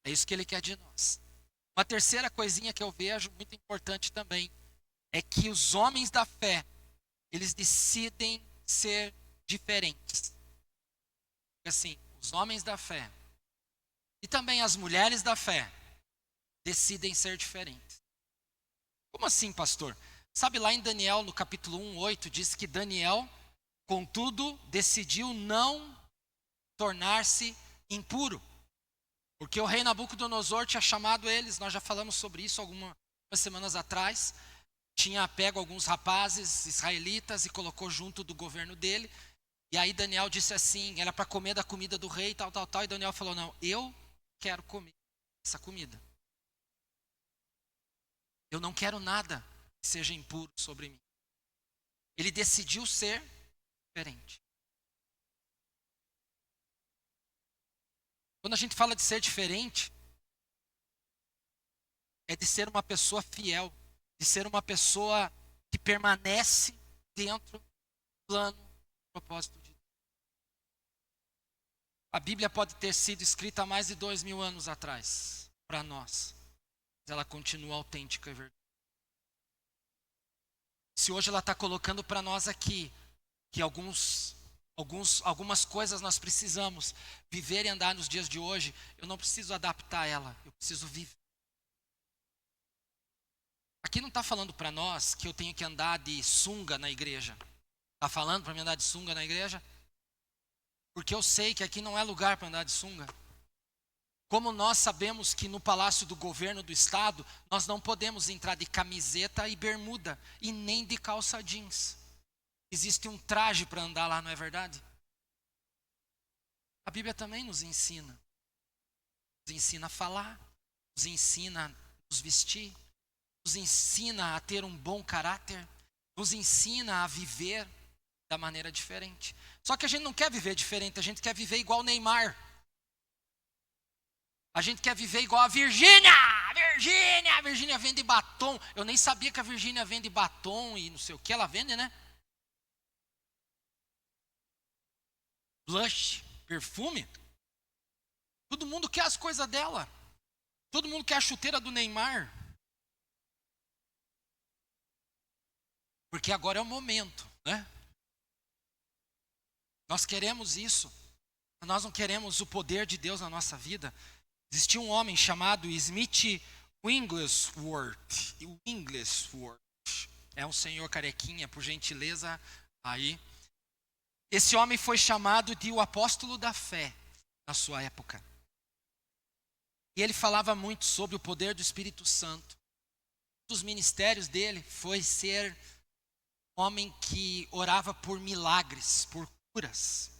Speaker 1: É isso que ele quer de nós. Uma terceira coisinha que eu vejo muito importante também é que os homens da fé, eles decidem ser diferentes. Assim, os homens da fé e também as mulheres da fé decidem ser diferentes. Como assim, pastor? Sabe, lá em Daniel, no capítulo 1:8, diz que Daniel, contudo, decidiu não tornar-se impuro. Porque o rei Nabucodonosor tinha chamado eles, nós já falamos sobre isso algumas semanas atrás, tinha pego alguns rapazes israelitas e colocou junto do governo dele. E aí Daniel disse assim, era para comer da comida do rei, tal, e Daniel falou, não, eu quero comer essa comida. Eu não quero nada que seja impuro sobre mim. Ele decidiu ser diferente. Quando a gente fala de ser diferente, é de ser uma pessoa fiel, de ser uma pessoa que permanece dentro do plano, do propósito de Deus. A Bíblia pode ter sido escrita há mais de 2000 anos atrás, para nós, mas ela continua autêntica e verdadeira. Se hoje ela está colocando para nós aqui, que algumas coisas nós precisamos viver e andar nos dias de hoje, eu não preciso adaptar ela, eu preciso viver. Aqui não está falando para nós que eu tenho que andar de sunga na igreja. Está falando para mim andar de sunga na igreja? Porque eu sei que aqui não é lugar para andar de sunga. Como nós sabemos que no palácio do governo do estado, nós não podemos entrar de camiseta e bermuda, e nem de calça jeans. Existe um traje para andar lá, não é verdade? A Bíblia também nos ensina a falar, nos ensina a nos vestir, nos ensina a ter um bom caráter, nos ensina a viver da maneira diferente. Só que a gente não quer viver diferente, a gente quer viver igual o Neymar. A gente quer viver igual a Virgínia. A Virgínia vende batom. Eu nem sabia que a Virgínia vende batom e não sei o que ela vende, né? Blush, perfume. Todo mundo quer as coisas dela. Todo mundo quer a chuteira do Neymar. Porque agora é o momento, né? Nós queremos isso. Nós não queremos o poder de Deus na nossa vida. Existia um homem chamado Smith Wigglesworth. É um senhor carequinha, por gentileza, aí. Esse homem foi chamado de o apóstolo da fé na sua época. E ele falava muito sobre o poder do Espírito Santo. Um dos ministérios dele foi ser um homem que orava por milagres, por curas.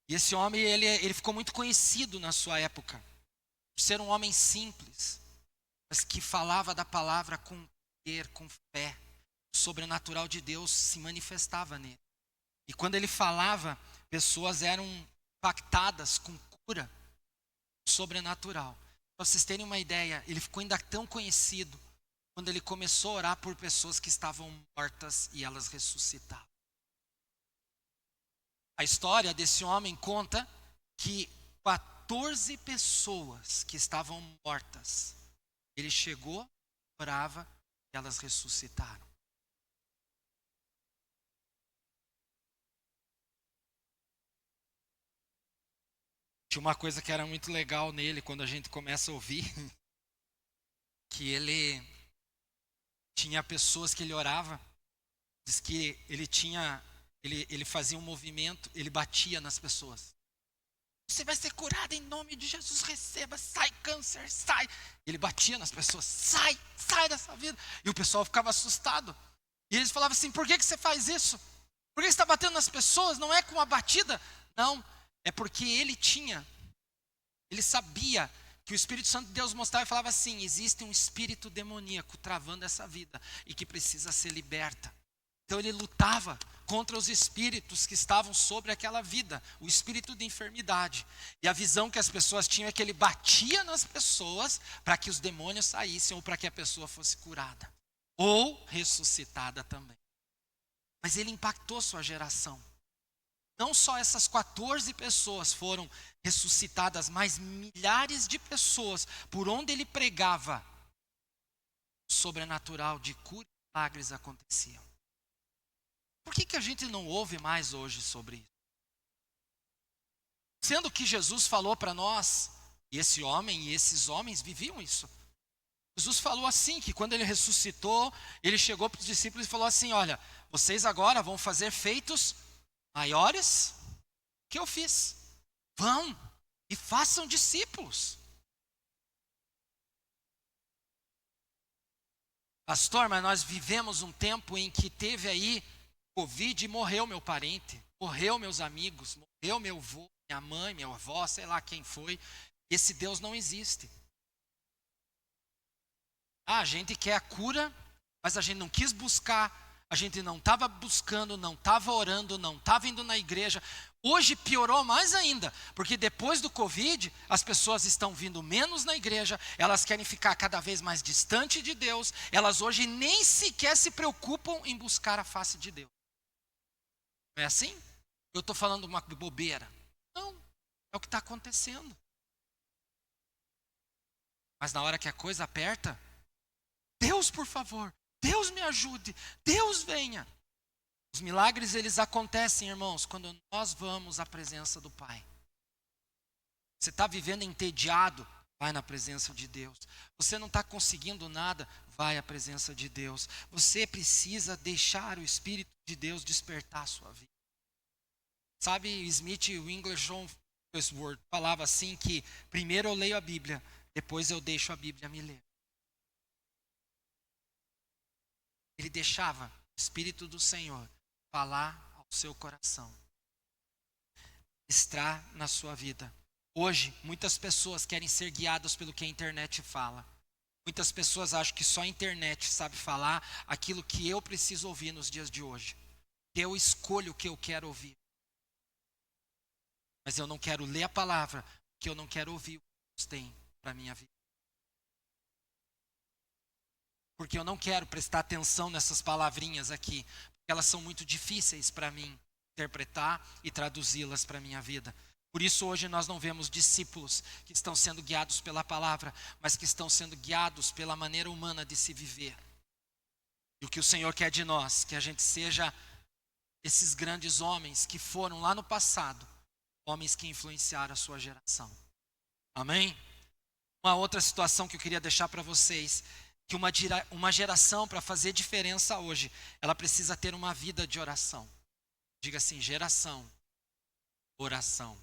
Speaker 1: E esse homem, ele ficou muito conhecido na sua época. Por ser um homem simples, mas que falava da palavra com poder, com fé. O sobrenatural de Deus se manifestava nele. E quando ele falava, pessoas eram impactadas com cura sobrenatural. Para vocês terem uma ideia, ele ficou ainda tão conhecido quando ele começou a orar por pessoas que estavam mortas e elas ressuscitavam. A história desse homem conta que 14 pessoas que estavam mortas, ele chegou, orava e elas ressuscitaram. Tinha uma coisa que era muito legal nele, quando a gente começa a ouvir, que ele tinha pessoas que ele orava, diz que ele fazia um movimento, ele batia nas pessoas. Você vai ser curado em nome de Jesus, receba, sai câncer, sai. Ele batia nas pessoas, sai dessa vida. E o pessoal ficava assustado. E eles falavam assim, por que você faz isso? Por que você está batendo nas pessoas? Não é com a batida? Não. É porque ele sabia que o Espírito Santo de Deus mostrava e falava assim, existe um espírito demoníaco travando essa vida e que precisa ser liberta. Então ele lutava contra os espíritos que estavam sobre aquela vida, o espírito de enfermidade. E a visão que as pessoas tinham é que ele batia nas pessoas para que os demônios saíssem ou para que a pessoa fosse curada. Ou ressuscitada também. Mas ele impactou sua geração. Não só essas 14 pessoas foram ressuscitadas, mas milhares de pessoas, por onde ele pregava, o sobrenatural de cura e milagres aconteciam. Por que a gente não ouve mais hoje sobre isso? Sendo que Jesus falou para nós, e esse homem e esses homens viviam isso. Jesus falou assim, que quando ele ressuscitou, ele chegou para os discípulos e falou assim, olha, vocês agora vão fazer feitos maiores que eu fiz. Vão e façam discípulos. Pastor, mas nós vivemos um tempo em que teve aí Covid e morreu meu parente, morreu meus amigos, morreu meu avô, minha mãe, minha avó, sei lá quem foi. Esse Deus não existe. A gente quer a cura, mas a gente não quis buscar. A gente não estava buscando, não estava orando, não estava indo na igreja. Hoje piorou mais ainda, porque depois do Covid, as pessoas estão vindo menos na igreja, elas querem ficar cada vez mais distante de Deus, elas hoje nem sequer se preocupam em buscar a face de Deus. Não é assim? Eu estou falando uma bobeira. Não, é o que está acontecendo. Mas na hora que a coisa aperta, Deus, por favor, Deus me ajude, Deus venha. Os milagres, eles acontecem, irmãos, quando nós vamos à presença do Pai. Você está vivendo entediado, vai na presença de Deus. Você não está conseguindo nada, vai à presença de Deus. Você precisa deixar o Espírito de Deus despertar a sua vida. Sabe, Smith Wigglesworth Word falava assim que primeiro eu leio a Bíblia, depois eu deixo a Bíblia me ler. Ele deixava o Espírito do Senhor falar ao seu coração, ministrar na sua vida. Hoje, muitas pessoas querem ser guiadas pelo que a internet fala. Muitas pessoas acham que só a internet sabe falar aquilo que eu preciso ouvir nos dias de hoje. Que eu escolho o que eu quero ouvir. Mas eu não quero ler a palavra, porque eu não quero ouvir o que Deus tem para a minha vida. Porque eu não quero prestar atenção nessas palavrinhas aqui, porque elas são muito difíceis para mim interpretar e traduzi-las para a minha vida. Por isso hoje nós não vemos discípulos que estão sendo guiados pela palavra, mas que estão sendo guiados pela maneira humana de se viver. E o que o Senhor quer de nós, que a gente seja esses grandes homens que foram lá no passado, homens que influenciaram a sua geração. Amém? Uma outra situação que eu queria deixar para vocês, que uma geração para fazer diferença hoje, ela precisa ter uma vida de oração. Diga assim, geração, oração.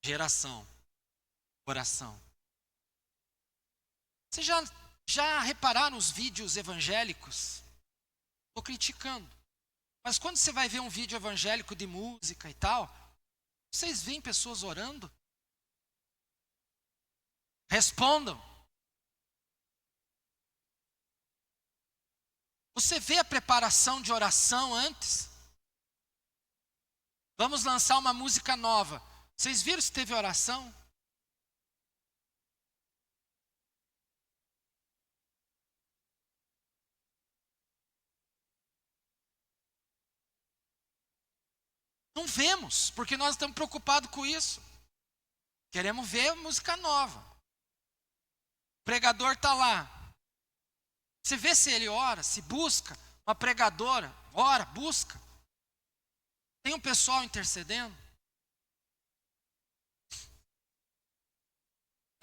Speaker 1: Geração, oração. Vocês já repararam os vídeos evangélicos? Estou criticando. Mas quando você vai ver um vídeo evangélico de música e tal, vocês veem pessoas orando? Respondam. Você vê a preparação de oração antes? Vamos lançar uma música nova. Vocês viram se teve oração? Não vemos, porque nós estamos preocupados com isso. Queremos ver música nova. O pregador está lá. Você vê se ele ora, se busca. Uma pregadora, ora, busca. Tem um pessoal intercedendo.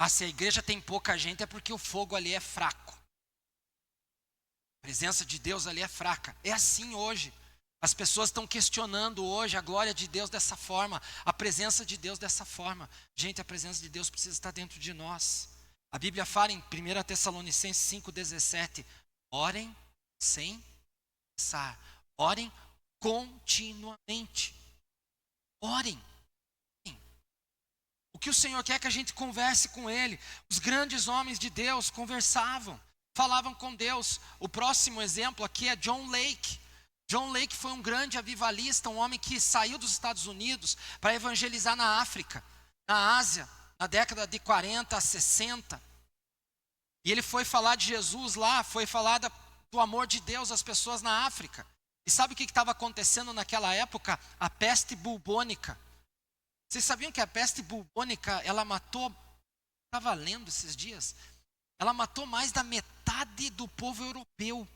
Speaker 1: Ah, se a igreja tem pouca gente é porque o fogo ali é fraco. A presença de Deus ali é fraca. É assim hoje. As pessoas estão questionando hoje a glória de Deus dessa forma, a presença de Deus dessa forma. Gente, a presença de Deus precisa estar dentro de nós. A Bíblia fala em 1 Tessalonicenses 5,17, orem sem cessar, orem continuamente. Orem. O que o Senhor quer é que a gente converse com Ele. Os grandes homens de Deus conversavam, falavam com Deus. O próximo exemplo aqui é John Lake. John Lake foi um grande avivalista, um homem que saiu dos Estados Unidos para evangelizar na África, na Ásia, na década de 40 a 60. E ele foi falar de Jesus lá, foi falar do amor de Deus às pessoas na África. E sabe o que estava acontecendo naquela época? A peste bubônica. Vocês sabiam que a peste bubônica, ela matou, estava lendo esses dias, ela matou mais da metade do povo europeu.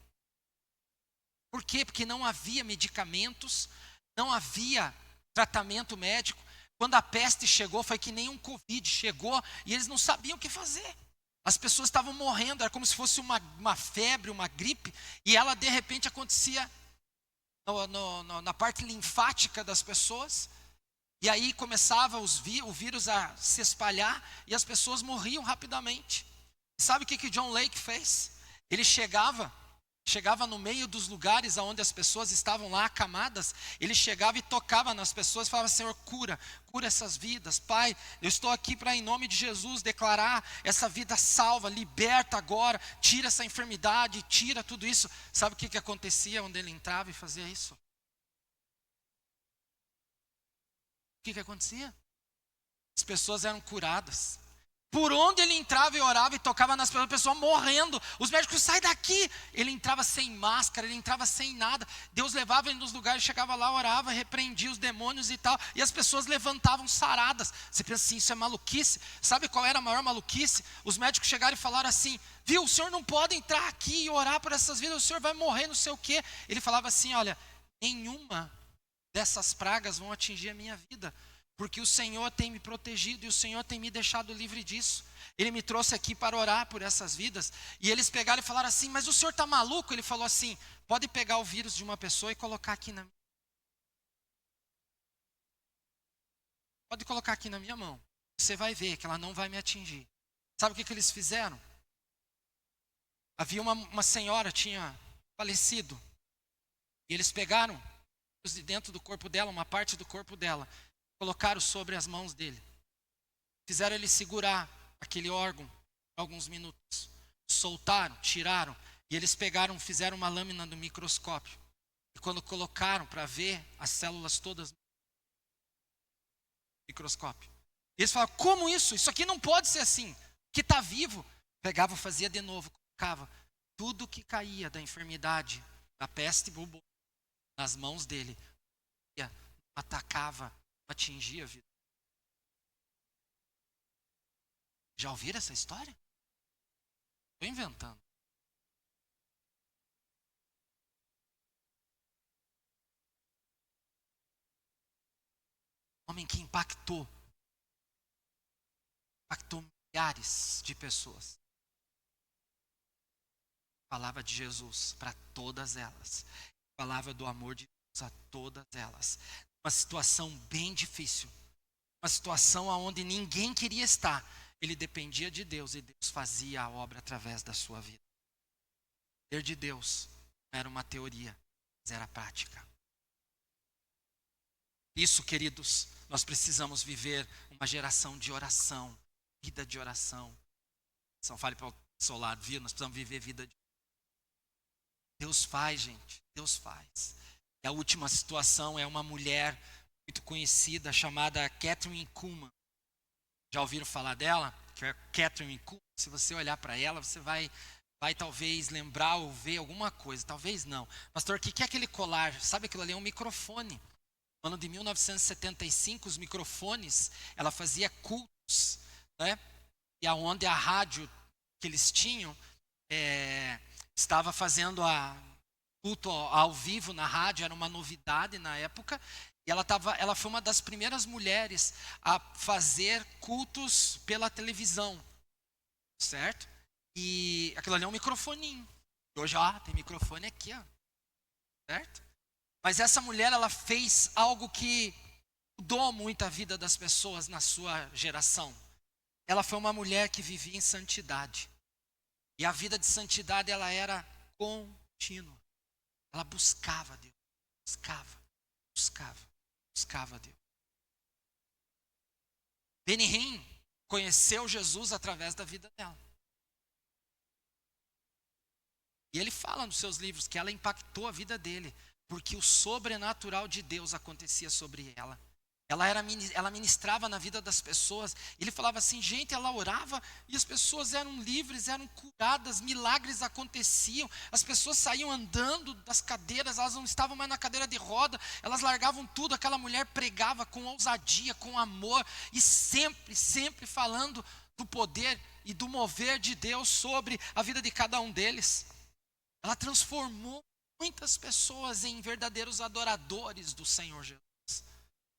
Speaker 1: Por quê? Porque não havia medicamentos, não havia tratamento médico. Quando a peste chegou, foi que nem um Covid chegou e eles não sabiam o que fazer. As pessoas estavam morrendo, era como se fosse uma febre, uma gripe, e ela de repente acontecia na parte linfática das pessoas. E aí começava o vírus a se espalhar e as pessoas morriam rapidamente. Sabe o que John Lake fez? Ele chegava no meio dos lugares onde as pessoas estavam lá acamadas, ele chegava e tocava nas pessoas e falava, Senhor, cura essas vidas. Pai, eu estou aqui para, em nome de Jesus, declarar essa vida salva, liberta agora, tira essa enfermidade, tira tudo isso. Sabe o que acontecia onde ele entrava e fazia isso? O que acontecia? As pessoas eram curadas. Por onde ele entrava e orava e tocava nas pessoas morrendo. Os médicos, sai daqui. Ele entrava sem máscara, ele entrava sem nada. Deus levava ele nos lugares, chegava lá, orava, repreendia os demônios e tal. E as pessoas levantavam saradas. Você pensa assim, isso é maluquice? Sabe qual era a maior maluquice? Os médicos chegaram e falaram assim, viu, o senhor não pode entrar aqui e orar por essas vidas, o senhor vai morrer, não sei o quê. Ele falava assim, olha, nenhuma dessas pragas vão atingir a minha vida. Porque o Senhor tem me protegido e o Senhor tem me deixado livre disso. Ele me trouxe aqui para orar por essas vidas. E eles pegaram e falaram assim, mas o senhor está maluco? Ele falou assim, pode pegar o vírus de uma pessoa e colocar aqui na minha. Pode colocar aqui na minha mão. Você vai ver que ela não vai me atingir. Sabe o que eles fizeram? Havia uma senhora, tinha falecido. E eles pegaram de dentro do corpo dela, uma parte do corpo dela, colocaram sobre as mãos dele. Fizeram ele segurar aquele órgão por alguns minutos. Soltaram, tiraram. E eles pegaram, fizeram uma lâmina no microscópio. E quando colocaram para ver as células todas no microscópio. E eles falaram, como isso? Isso aqui não pode ser assim. Que está vivo. Pegava, fazia de novo, colocava. Tudo que caía da enfermidade, da peste bubônica, nas mãos dele, atacava, atingia a vida. Já ouviram essa história? Estou inventando. Homem que impactou milhares de pessoas. Falava de Jesus para todas elas. Falava do amor de Deus a todas elas. Uma situação bem difícil. Uma situação onde ninguém queria estar. Ele dependia de Deus e Deus fazia a obra através da sua vida. O poder de Deus não era uma teoria, mas era prática. Isso, queridos, nós precisamos viver uma geração de oração, vida de oração. Fale para o seu lado, viu? Nós precisamos viver vida de oração. Deus faz, gente, Deus faz. E a última situação é uma mulher muito conhecida chamada Kathryn Kuhlman. Já ouviram falar dela? Que é Kathryn Kuhlman. Se você olhar para ela, você vai talvez lembrar ou ver alguma coisa. Talvez não. Pastor, o que é aquele colar? Sabe, aquilo ali é um microfone. No ano de 1975, os microfones, ela fazia cultos, né? E aonde a rádio que eles tinham estava fazendo a culto ao vivo na rádio, era uma novidade na época. E ela foi uma das primeiras mulheres a fazer cultos pela televisão, certo? E aquilo ali é um microfoninho. Hoje, tem microfone aqui, certo? Mas essa mulher, ela fez algo que mudou muito a vida das pessoas na sua geração. Ela foi uma mulher que vivia em santidade. E a vida de santidade, ela era contínua. Ela buscava Deus. Buscava Deus. Benny Hinn conheceu Jesus através da vida dela. E ele fala nos seus livros que ela impactou a vida dele, porque o sobrenatural de Deus acontecia sobre ela. Ela ministrava na vida das pessoas. Ele falava assim, gente, ela orava e as pessoas eram livres, eram curadas, milagres aconteciam. As pessoas saíam andando das cadeiras, elas não estavam mais na cadeira de roda, elas largavam tudo. Aquela mulher pregava com ousadia, com amor e sempre falando do poder e do mover de Deus sobre a vida de cada um deles. Ela transformou muitas pessoas em verdadeiros adoradores do Senhor Jesus.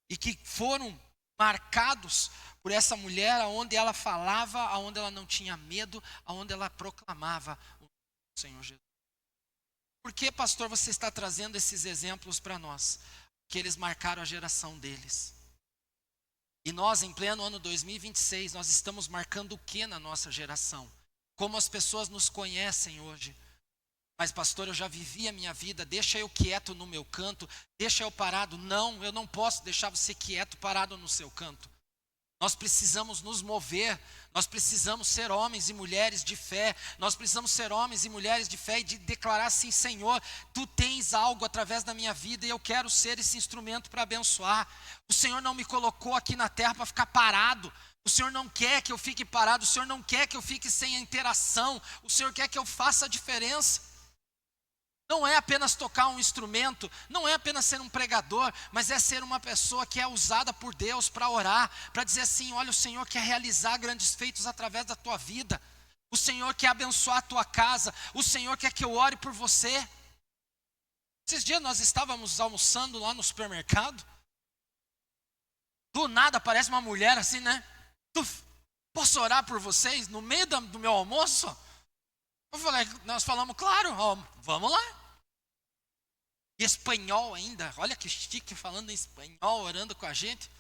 Speaker 1: E que foram marcados por essa mulher, aonde ela falava, aonde ela não tinha medo, aonde ela proclamava o Senhor Jesus. Por que, pastor, você está trazendo esses exemplos para nós? Porque eles marcaram a geração deles. E nós, em pleno ano 2026, nós estamos marcando o que na nossa geração? Como as pessoas nos conhecem hoje? Mas, pastor, eu já vivi a minha vida, deixa eu quieto no meu canto, deixa eu parado. Não, eu não posso deixar você quieto, parado no seu canto. Nós precisamos nos mover, nós precisamos ser homens e mulheres de fé, nós precisamos ser homens e mulheres de fé e de declarar assim, Senhor, Tu tens algo através da minha vida e eu quero ser esse instrumento para abençoar. O Senhor não me colocou aqui na terra para ficar parado. O Senhor não quer que eu fique parado, o Senhor não quer que eu fique sem interação, o Senhor quer que eu faça a diferença. Não é apenas tocar um instrumento, não é apenas ser um pregador, mas é ser uma pessoa que é usada por Deus para orar, para dizer assim, olha, o Senhor quer realizar grandes feitos através da tua vida, o Senhor quer abençoar a tua casa, o Senhor quer que eu ore por você. Esses dias nós estávamos almoçando lá no supermercado, do nada aparece uma mulher assim, né? Posso orar por vocês no meio do meu almoço? Eu falei, nós falamos, claro, vamos lá. E espanhol ainda, olha que chique, falando em espanhol, orando com a gente.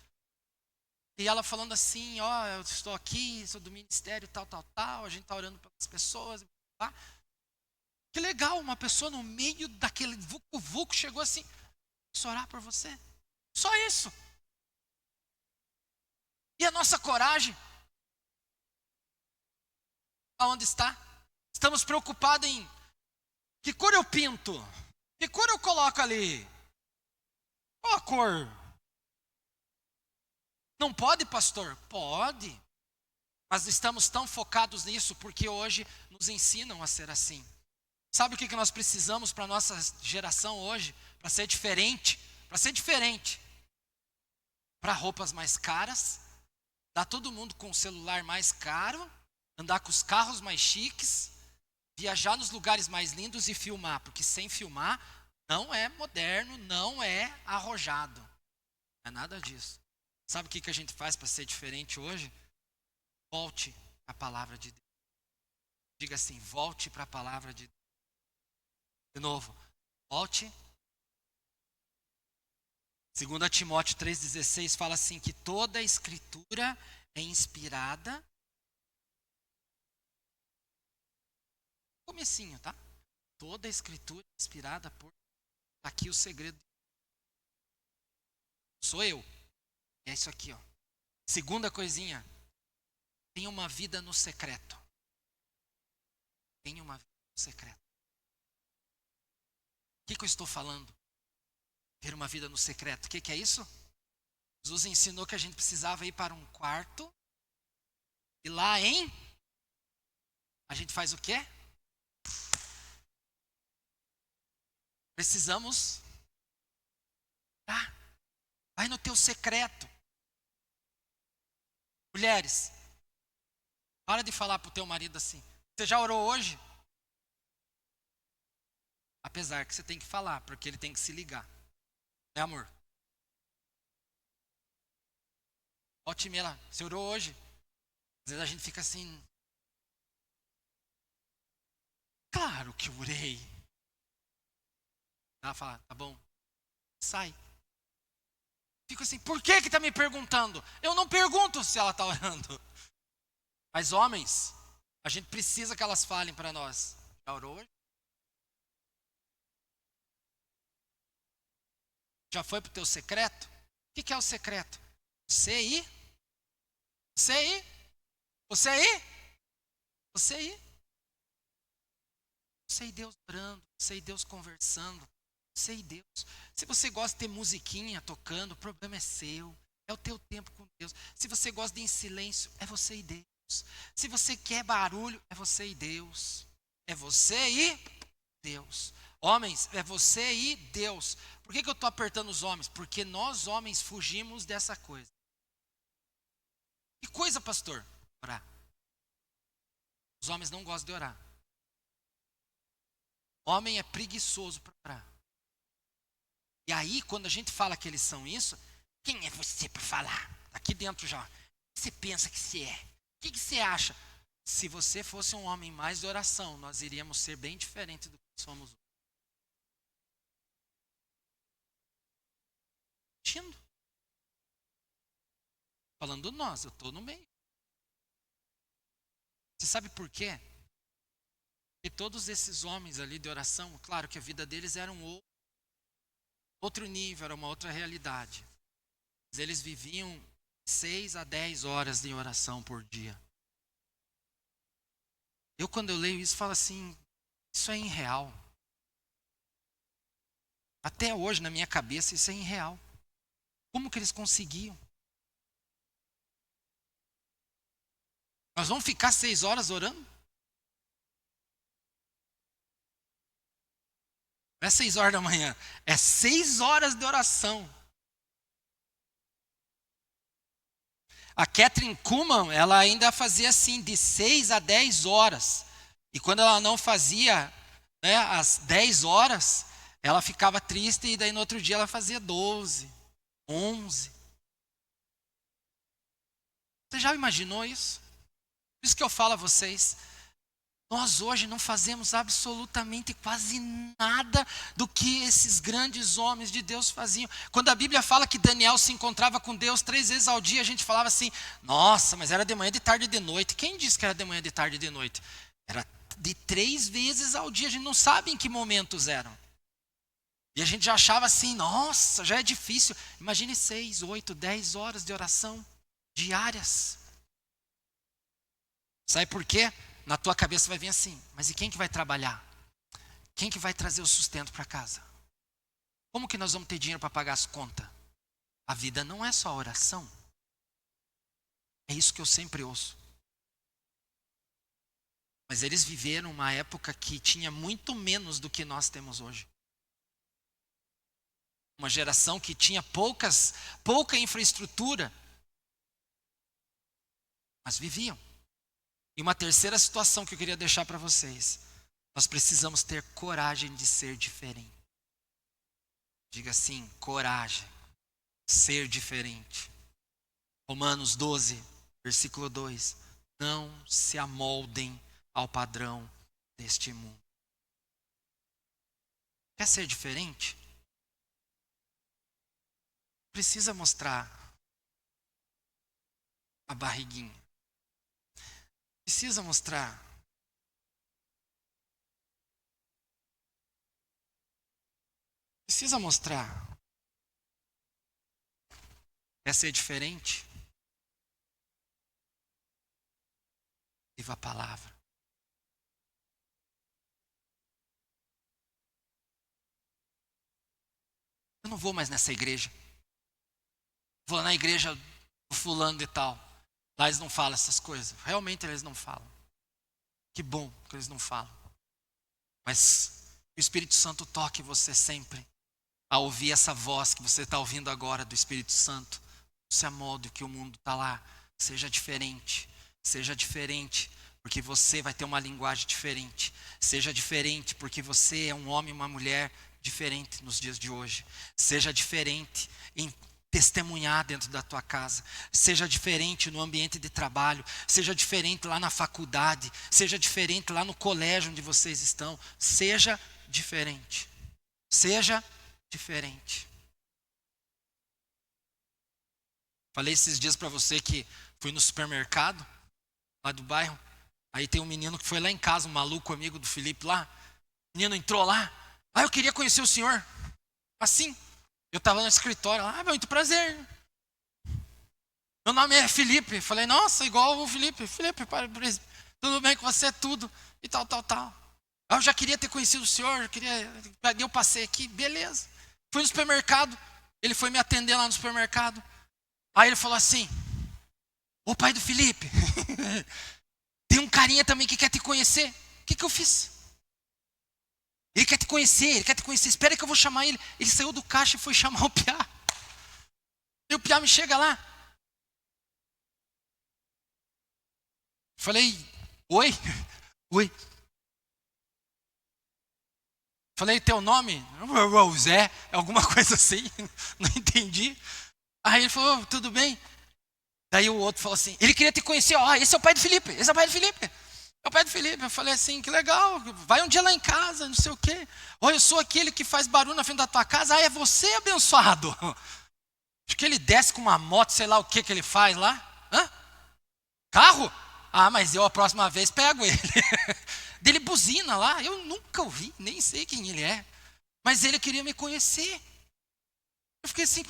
Speaker 1: E ela falando assim, ó, eu estou aqui, sou do ministério, tal, tal, tal, a gente está orando pelas pessoas. Tá? Que legal, uma pessoa no meio daquele vucu-vucu chegou assim, posso orar por você? Só isso. E a nossa coragem, aonde está? Estamos preocupados em que cor eu pinto? Que cor eu coloco ali? Qual a cor? Não pode, pastor? Pode. Mas estamos tão focados nisso porque hoje nos ensinam a ser assim. Sabe o que nós precisamos para a nossa geração hoje? Para ser diferente. Para ser diferente. Para roupas mais caras. Dar todo mundo com o celular mais caro. Andar com os carros mais chiques. Viajar nos lugares mais lindos e filmar. Porque sem filmar não é moderno, não é arrojado. Não é nada disso. Sabe o que a gente faz para ser diferente hoje? Volte à palavra de Deus. Diga assim, volte para a palavra de Deus. De novo, volte. 2 Timóteo 3,16 fala assim que toda a escritura é inspirada. Comecinho, tá? Toda a escritura é inspirada por... Aqui o segredo. Sou eu. É isso aqui, ó. Segunda coisinha. Tenha uma vida no secreto. Tenha uma vida no secreto. O que eu estou falando? Ter uma vida no secreto. O que é isso? Jesus ensinou que a gente precisava ir para um quarto. E lá a gente faz o quê? Precisamos. Vai no teu secreto. Mulheres, para de falar pro teu marido assim. Você já orou hoje? Apesar que você tem que falar, porque ele tem que se ligar. Né, amor? Volte e meia lá. Você orou hoje? Às vezes a gente fica assim. Claro que eu orei. Ela fala, tá bom. Sai. Fico assim, por que tá me perguntando? Eu não pergunto se ela tá orando. Mas homens, a gente precisa que elas falem para nós. Já orou hoje? Já foi pro teu secreto? O que é o secreto? Você ir? Você ir? Você ir? Você ir? Você e Deus orando, você e Deus conversando, você e Deus. Se você gosta de ter musiquinha tocando, o problema é seu. É o teu tempo com Deus. Se você gosta de ir em silêncio, é você e Deus. Se você quer barulho, é você e Deus. É você e Deus. Homens, é você e Deus. Por que eu estou apertando os homens? Porque nós homens fugimos dessa coisa. Que coisa, pastor? Orar. Os homens não gostam de orar. Homem é preguiçoso para orar. E aí, quando a gente fala que eles são isso, quem é você para falar? Aqui dentro já. O que você pensa que você é? O que você acha? Se você fosse um homem mais de oração, nós iríamos ser bem diferentes do que somos hoje. Mentindo. Falando nós, eu estou no meio. Você sabe por quê? Porque todos esses homens ali de oração, claro que a vida deles era um outro nível, era uma outra realidade. Mas eles viviam 6 a 10 horas de oração por dia. Quando eu leio isso, falo assim, isso é irreal. Até hoje, na minha cabeça, isso é irreal. Como que eles conseguiam? Nós vamos ficar 6 horas orando? Não é 6 horas da manhã, é 6 horas de oração. A Catherine Kuhlman, ela ainda fazia assim, de 6 a 10 horas. E quando ela não fazia, né, às 10 horas, ela ficava triste e daí no outro dia ela fazia 12, 11. Você já imaginou isso? Por isso que eu falo a vocês, Nós hoje não fazemos absolutamente quase nada do que esses grandes homens de Deus faziam. Quando a Bíblia fala que Daniel se encontrava com Deus 3 vezes ao dia, a gente falava assim, nossa, mas era de manhã, de tarde e de noite. Quem disse que era de manhã, de tarde e de noite? Era de 3 vezes ao dia, a gente não sabe em que momentos eram. E a gente já achava assim, nossa, já é difícil. Imagine 6, 8, 10 horas de oração diárias. Sabe por quê? Na tua cabeça vai vir assim, mas e quem que vai trabalhar? Quem que vai trazer o sustento para casa? Como que nós vamos ter dinheiro para pagar as contas? A vida não é só oração. É isso que eu sempre ouço. Mas eles viveram uma época que tinha muito menos do que nós temos hoje. Uma geração que tinha pouca infraestrutura, mas viviam. E uma terceira situação que eu queria deixar para vocês. Nós precisamos ter coragem de ser diferente. Diga assim, coragem, ser diferente. Romanos 12, versículo 2. Não se amoldem ao padrão deste mundo. Quer ser diferente? Precisa mostrar a barriguinha. Precisa mostrar. Precisa mostrar. Quer ser diferente? Viva a palavra. Eu não vou mais nessa igreja. Vou na igreja do fulano e tal. Lá eles não falam essas coisas. Realmente eles não falam. Que bom que eles não falam. Mas o Espírito Santo toque você sempre a ouvir essa voz que você está ouvindo agora do Espírito Santo. Não se amolde que o mundo está lá. Seja diferente. Seja diferente, porque você vai ter uma linguagem diferente. Seja diferente, porque você é um homem e uma mulher diferente nos dias de hoje. Seja diferente em testemunhar dentro da tua casa, seja diferente no ambiente de trabalho, seja diferente lá na faculdade, seja diferente lá no colégio onde vocês estão, seja diferente, seja diferente. Falei esses dias para você que fui no supermercado, lá do bairro, aí tem um menino que foi lá em casa, um maluco amigo do Felipe lá, o menino entrou lá, eu queria conhecer o senhor, assim. Eu estava no escritório lá, muito prazer. Meu nome é Felipe. Falei, nossa, igual o Felipe. Felipe, tudo bem com você? Tudo. E tal. Eu já queria ter conhecido o senhor, eu passei aqui, beleza. Fui no supermercado, ele foi me atender lá no supermercado. Aí ele falou assim, ô pai do Felipe, tem um carinha também que quer te conhecer. O que eu fiz? Ele quer te conhecer, espera que eu vou chamar ele. Ele saiu do caixa e foi chamar o Piá. E o Piá me chega lá. Falei, oi. Falei, teu nome? Zé, alguma coisa assim, não entendi. Aí ele falou, tudo bem? Daí o outro falou assim, ele queria te conhecer, esse é o pai do Felipe, É o pai do Felipe. Eu falei assim, que legal, vai um dia lá em casa, não sei o quê. Eu sou aquele que faz barulho na frente da tua casa. É você, abençoado. Acho que ele desce com uma moto, sei lá o que ele faz lá. Carro? Mas eu a próxima vez pego ele. Dele buzina lá, eu nunca ouvi, nem sei quem ele é. Mas ele queria me conhecer. Eu fiquei assim,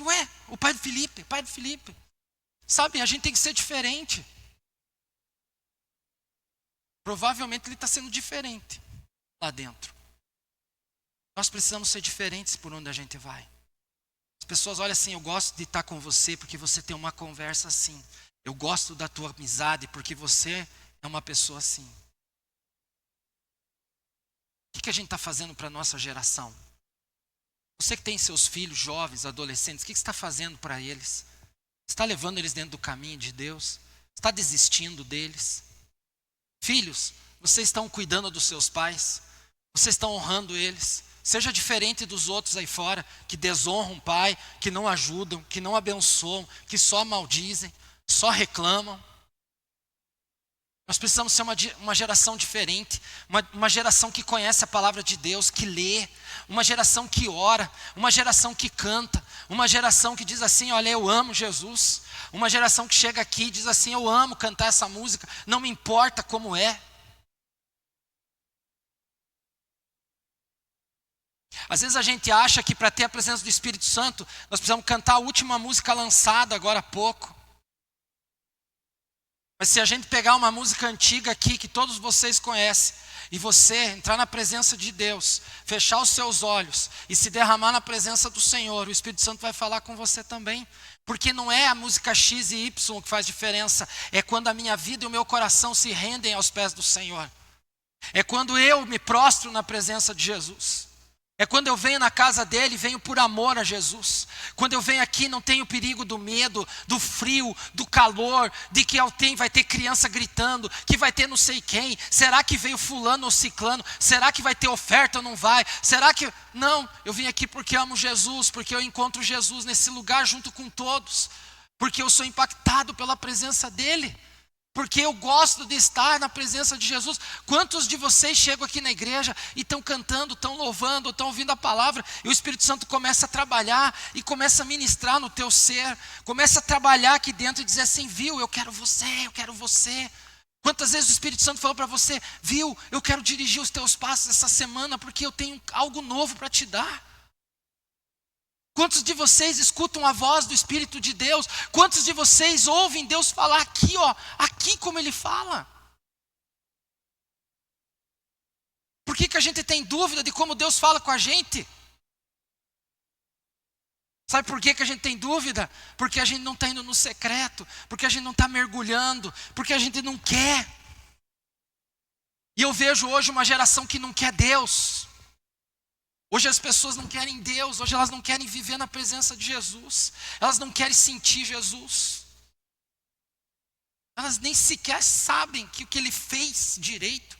Speaker 1: o pai do Felipe. Sabe, a gente tem que ser diferente. Provavelmente ele está sendo diferente lá dentro. Nós precisamos ser diferentes por onde a gente vai. As pessoas olham assim, eu gosto de estar com você porque você tem uma conversa assim. Eu gosto da tua amizade porque você é uma pessoa assim. O que a gente está fazendo para a nossa geração? Você que tem seus filhos jovens, adolescentes, o que você está fazendo para eles? Você está levando eles dentro do caminho de Deus? Está desistindo deles? Filhos, vocês estão cuidando dos seus pais? Vocês estão honrando eles? Seja diferente dos outros aí fora, que desonram o pai, que não ajudam, que não abençoam, que só maldizem, só reclamam. Nós precisamos ser uma geração diferente, uma geração que conhece a palavra de Deus, que lê, uma geração que ora, uma geração que canta, uma geração que diz assim: olha, eu amo Jesus, uma geração que chega aqui e diz assim: eu amo cantar essa música, não me importa como é. Às vezes a gente acha que para ter a presença do Espírito Santo, nós precisamos cantar a última música lançada agora há pouco. Mas se a gente pegar uma música antiga aqui, que todos vocês conhecem, e você entrar na presença de Deus, fechar os seus olhos e se derramar na presença do Senhor, o Espírito Santo vai falar com você também. Porque não é a música X e Y que faz diferença, é quando a minha vida e o meu coração se rendem aos pés do Senhor. É quando eu me prostro na presença de Jesus. É quando eu venho na casa dele, venho por amor a Jesus. Quando eu venho aqui, não tenho perigo do medo, do frio, do calor, de que vai ter criança gritando, que vai ter não sei quem. Será que veio fulano ou ciclano? Será que vai ter oferta ou não vai? Será que... Não, eu vim aqui porque amo Jesus, porque eu encontro Jesus nesse lugar junto com todos. Porque eu sou impactado pela presença dele. Porque eu gosto de estar na presença de Jesus. Quantos de vocês chegam aqui na igreja e estão cantando, estão louvando, estão ouvindo a palavra, e o Espírito Santo começa a trabalhar e começa a ministrar no teu ser, começa a trabalhar aqui dentro e dizer assim: viu, eu quero você, eu quero você. Quantas vezes o Espírito Santo falou para você: viu, eu quero dirigir os teus passos essa semana porque eu tenho algo novo para te dar. Quantos de vocês escutam a voz do Espírito de Deus? Quantos de vocês ouvem Deus falar aqui, ó, aqui como Ele fala? Por que a gente tem dúvida de como Deus fala com a gente? Sabe por que a gente tem dúvida? Porque a gente não está indo no secreto, porque a gente não está mergulhando, porque a gente não quer. E eu vejo hoje uma geração que não quer Deus. Hoje as pessoas não querem Deus, hoje elas não querem viver na presença de Jesus, elas não querem sentir Jesus, elas nem sequer sabem que o que Ele fez direito.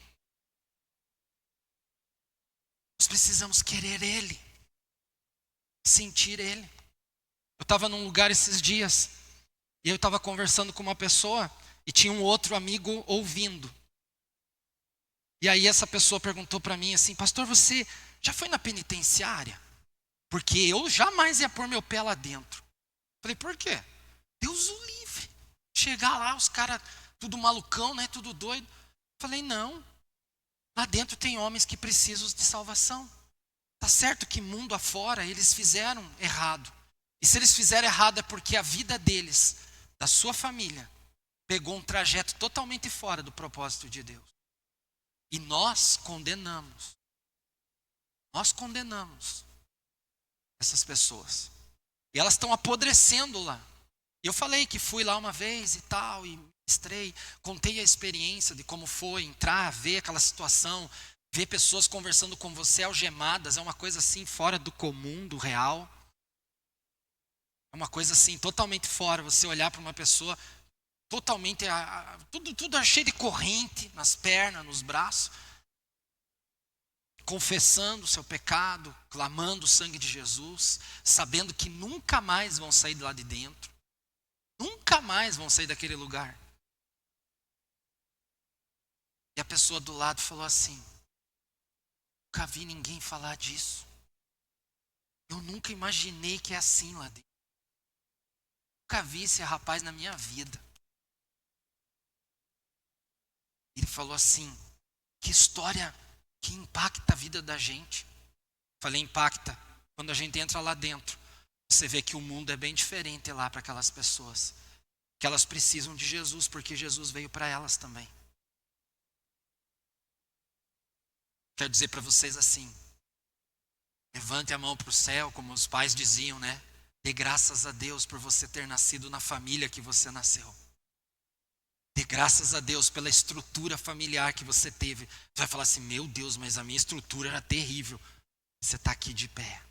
Speaker 1: Nós precisamos querer Ele, sentir Ele. Eu estava num lugar esses dias, e eu estava conversando com uma pessoa, e tinha um outro amigo ouvindo. E aí essa pessoa perguntou para mim assim: pastor, você já foi na penitenciária? Porque eu jamais ia pôr meu pé lá dentro. Falei: por quê? Deus o livre. Chegar lá, os caras tudo malucão, né? Tudo doido. Falei: não. Lá dentro tem homens que precisam de salvação. Tá certo que mundo afora eles fizeram errado. E se eles fizeram errado é porque a vida deles, da sua família, pegou um trajeto totalmente fora do propósito de Deus. E nós condenamos essas pessoas. E elas estão apodrecendo lá. E eu falei que fui lá uma vez e tal, e ministrei, contei a experiência de como foi entrar, ver aquela situação, ver pessoas conversando com você algemadas, é uma coisa assim fora do comum, do real. É uma coisa assim totalmente fora, você olhar para uma pessoa totalmente, tudo cheio de corrente nas pernas, nos braços, confessando o seu pecado, clamando o sangue de Jesus, sabendo que nunca mais vão sair de lá de dentro, nunca mais vão sair daquele lugar. E a pessoa do lado falou assim: nunca vi ninguém falar disso, eu nunca imaginei que é assim lá dentro, nunca vi esse rapaz na minha vida. Ele falou assim: que história que impacta a vida da gente. Falei impacta, quando a gente entra lá dentro, você vê que o mundo é bem diferente lá para aquelas pessoas, que elas precisam de Jesus, porque Jesus veio para elas também. Quero dizer para vocês assim: levante a mão para o céu, como os pais diziam, né? Dê graças a Deus por você ter nascido na família que você nasceu. Dê graças a Deus pela estrutura familiar que você teve. Você vai falar assim: meu Deus, mas a minha estrutura era terrível. Você está aqui de pé.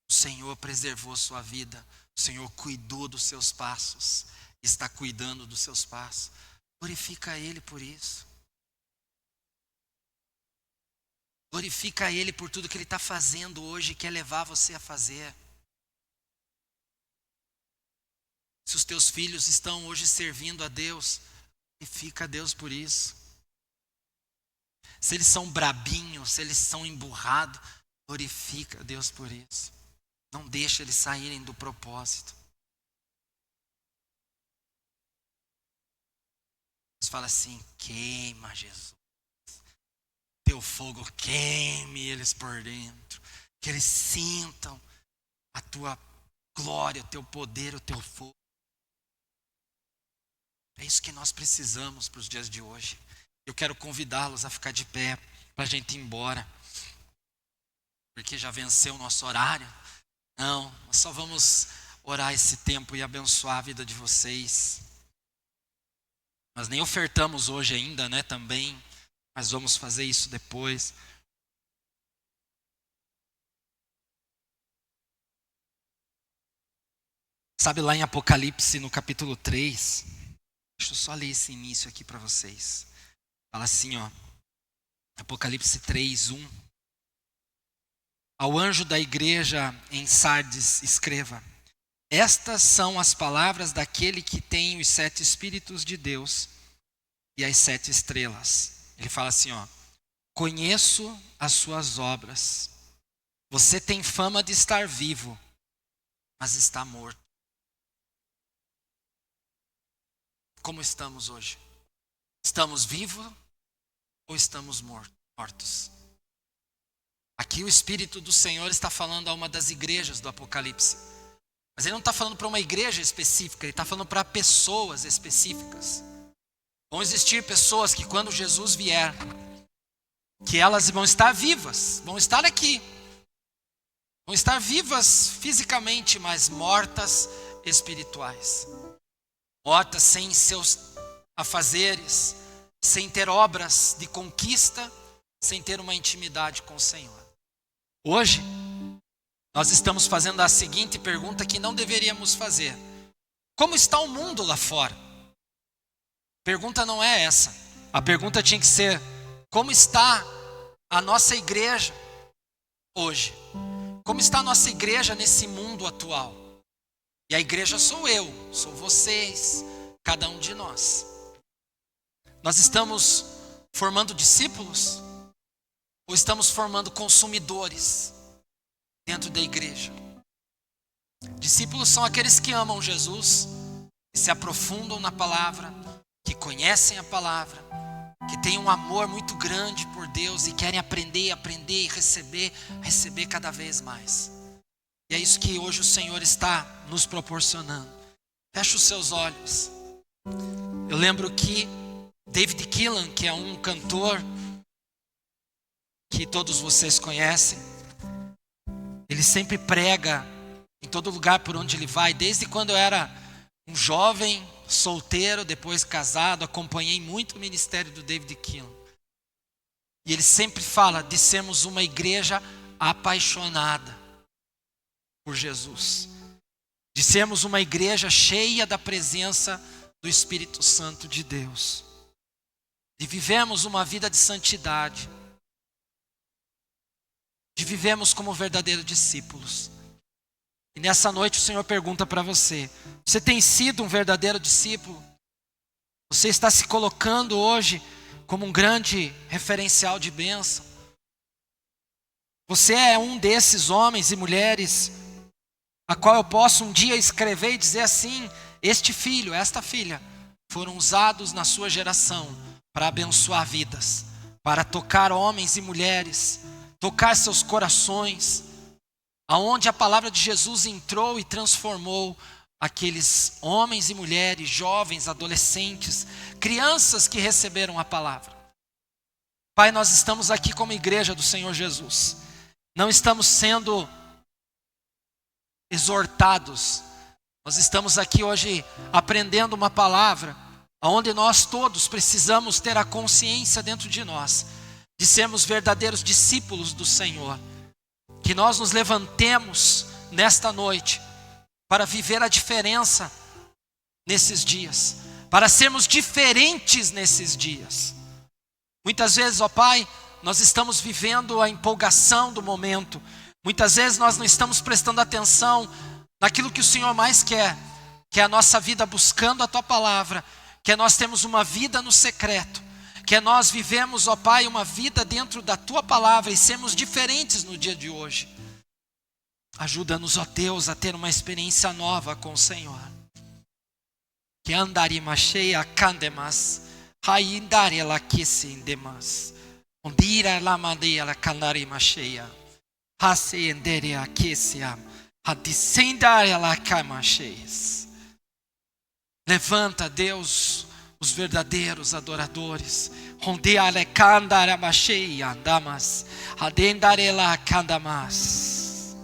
Speaker 1: O Senhor preservou sua vida. O Senhor cuidou dos seus passos. Está cuidando dos seus passos. Glorifica Ele por isso. Glorifica Ele por tudo que Ele está fazendo hoje e quer levar você a fazer. Se os teus filhos estão hoje servindo a Deus, glorifica a Deus por isso. Se eles são brabinhos, se eles são emburrados, glorifica a Deus por isso. Não deixa eles saírem do propósito. Deus fala assim: queima, Jesus. Teu fogo queime eles por dentro. Que eles sintam a tua glória, o teu poder, o teu fogo. É isso que nós precisamos para os dias de hoje. Eu quero convidá-los a ficar de pé para a gente ir embora. Porque já venceu o nosso horário. Não, nós só vamos orar esse tempo e abençoar a vida de vocês. Nós nem ofertamos hoje ainda, né, também. Mas vamos fazer isso depois. Sabe lá em Apocalipse, no capítulo 3, deixa eu só ler esse início aqui para vocês. Fala assim, ó, Apocalipse 3, 1. Ao anjo da igreja em Sardes escreva: estas são as palavras daquele que tem os 7 Espíritos de Deus e as 7 estrelas. Ele fala assim, ó: conheço as suas obras. Você tem fama de estar vivo, mas está morto. Como estamos hoje? Estamos vivos ou estamos mortos? Aqui o Espírito do Senhor está falando a uma das igrejas do Apocalipse. Mas ele não está falando para uma igreja específica, ele está falando para pessoas específicas. Vão existir pessoas que quando Jesus vier, que elas vão estar vivas, vão estar aqui. Vão estar vivas fisicamente, mas mortas espirituais. Mortas sem seus afazeres, sem ter obras de conquista, sem ter uma intimidade com o Senhor. Hoje, nós estamos fazendo a seguinte pergunta que não deveríamos fazer: como está o mundo lá fora? A pergunta não é essa. A pergunta tinha que ser: como está a nossa igreja hoje? Como está a nossa igreja nesse mundo atual? E a igreja sou eu, sou vocês, cada um de nós. Nós estamos formando discípulos? Ou estamos formando consumidores dentro da igreja? Discípulos são aqueles que amam Jesus, que se aprofundam na palavra, que conhecem a palavra, que têm um amor muito grande por Deus e querem aprender e receber cada vez mais. E é isso que hoje o Senhor está nos proporcionando. Feche os seus olhos. Eu lembro que David Keelan, que é um cantor que todos vocês conhecem, ele sempre prega em todo lugar por onde ele vai. Desde quando eu era um jovem, solteiro, depois casado, acompanhei muito o ministério do David Keelan. E ele sempre fala de sermos uma igreja apaixonada por Jesus, de sermos uma igreja cheia da presença do Espírito Santo de Deus, de vivermos uma vida de santidade, de vivermos como verdadeiros discípulos. E nessa noite o Senhor pergunta para você: você tem sido um verdadeiro discípulo? Você está se colocando hoje como um grande referencial de bênção? Você é um desses homens e mulheres a qual eu posso um dia escrever e dizer assim: este filho, esta filha, foram usados na sua geração para abençoar vidas, para tocar homens e mulheres, tocar seus corações, aonde a palavra de Jesus entrou e transformou aqueles homens e mulheres, jovens, adolescentes, crianças que receberam a palavra. Pai, nós estamos aqui como igreja do Senhor Jesus, não estamos sendo exortados, nós estamos aqui hoje aprendendo uma palavra, onde nós todos precisamos ter a consciência dentro de nós, de sermos verdadeiros discípulos do Senhor. Que nós nos levantemos nesta noite para viver a diferença nesses dias, para sermos diferentes nesses dias. Muitas vezes, ó Pai, nós estamos vivendo a empolgação do momento. Muitas vezes nós não estamos prestando atenção naquilo que o Senhor mais quer, que é a nossa vida buscando a Tua palavra, que é nós temos uma vida no secreto, que é nós vivemos, ó Pai, uma vida dentro da Tua palavra e sermos diferentes no dia de hoje. Ajuda-nos, ó Deus, a ter uma experiência nova com o Senhor. Que andarima cheia candemas, haindare la kisindemas, ondira la madeira la candarima cheia, hase endere a kisiam, hadisendare la cama cheias. Levanta, Deus, os verdadeiros adoradores. Onde ale candara macheia andamas, adendare la candamas.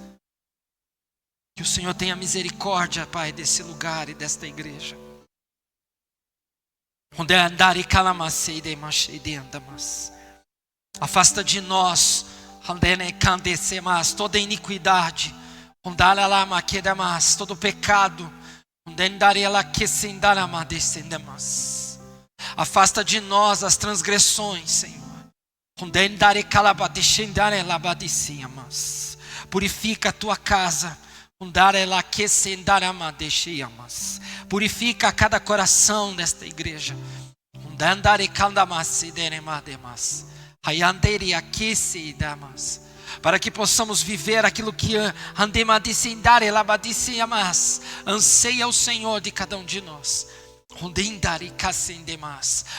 Speaker 1: Que o Senhor tenha misericórdia, Pai, desse lugar e desta igreja. Onde andare calamacei de machei de andamas. Afasta de nós, andene candecemas, toda iniquidade. Ondara lá maquedamas, todo pecado. Afasta de nós as transgressões, Senhor. Purifica a tua casa. Purifica cada coração desta igreja. Para que possamos viver aquilo que anseia o Senhor de cada um de nós.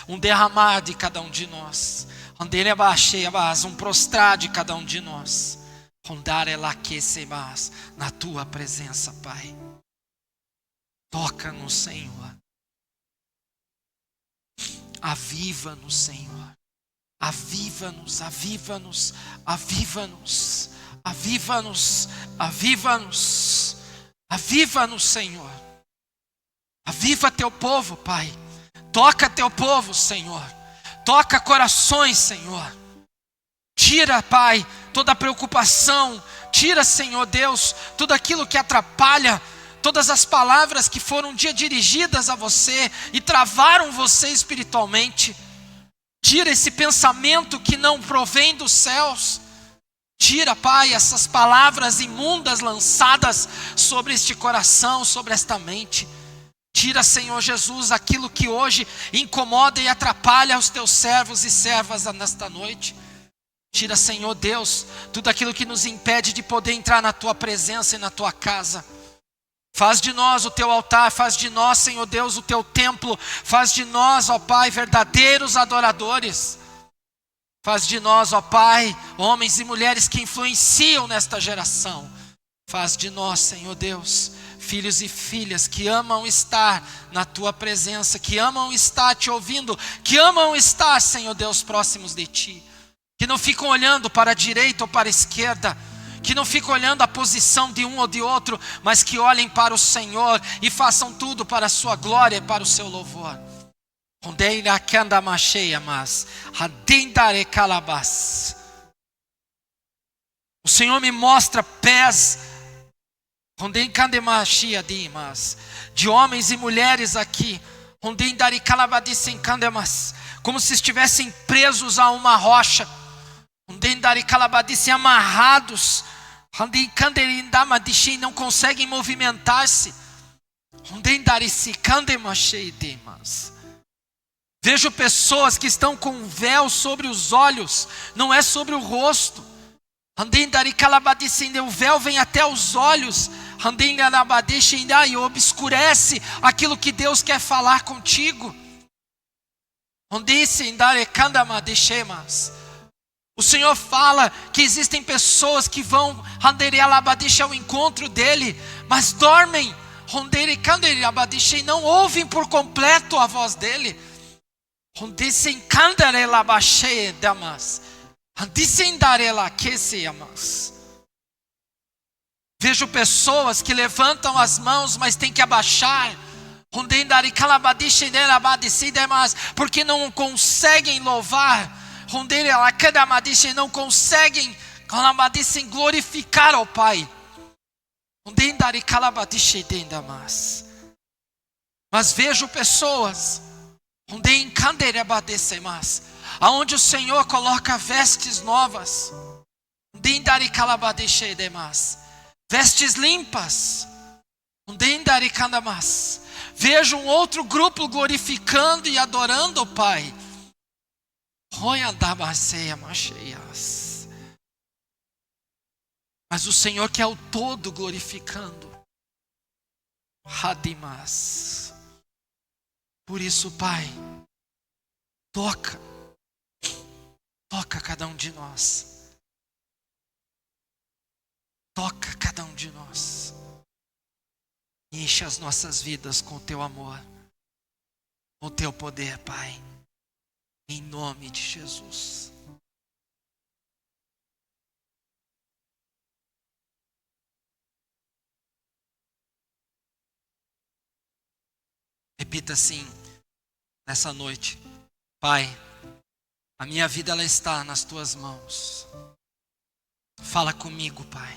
Speaker 1: Um derramar de cada um de nós. Um prostrar de cada um de nós. Na tua presença, Pai. Toca-nos, Senhor. Aviva-nos, Senhor. Aviva-nos, aviva-nos, aviva-nos, aviva-nos, aviva-nos, aviva-nos, Senhor. Aviva teu povo, Pai. Toca teu povo, Senhor. Toca corações, Senhor. Tira, Pai, toda preocupação. Tira, Senhor Deus, tudo aquilo que atrapalha. Todas as palavras que foram um dia dirigidas a você e travaram você espiritualmente. Tira esse pensamento que não provém dos céus. Tira, Pai, essas palavras imundas lançadas sobre este coração, sobre esta mente. Tira, Senhor Jesus, aquilo que hoje incomoda e atrapalha os teus servos e servas nesta noite. Tira, Senhor Deus, tudo aquilo que nos impede de poder entrar na tua presença e na tua casa. Faz de nós o teu altar, faz de nós, Senhor Deus, o teu templo. Faz de nós, ó Pai, verdadeiros adoradores. Faz de nós, ó Pai, homens e mulheres que influenciam nesta geração. Faz de nós, Senhor Deus, filhos e filhas que amam estar na tua presença, que amam estar te ouvindo, que amam estar, Senhor Deus, próximos de ti. Que não ficam olhando para a direita ou para a esquerda, que não ficam olhando a posição de um ou de outro, mas que olhem para o Senhor e façam tudo para a sua glória e para o seu louvor. O Senhor me mostra pés de homens e mulheres aqui, como se estivessem presos a uma rocha, amarrados, não conseguem movimentar-se. Vejo pessoas que estão com um véu sobre os olhos, não é sobre o rosto. O véu vem até os olhos e obscurece aquilo que Deus quer falar contigo. O Senhor fala que existem pessoas que vão ao encontro dele, mas dormem e não ouvem por completo a voz dele. Vejo pessoas que levantam as mãos, mas tem que abaixar, porque não conseguem louvar, não conseguem glorificar ao Pai. Mas vejo pessoas aonde o Senhor coloca vestes novas, vestes limpas, Vejo um outro grupo glorificando e adorando o Pai. Mas o Senhor que é o todo glorificando. Por isso, Pai, toca cada um de nós. Toca cada um de nós. Enche as nossas vidas com o teu amor, com o teu poder, Pai. Em nome de Jesus. Repita assim, nessa noite: Pai, a minha vida ela está nas tuas mãos. Fala comigo, Pai.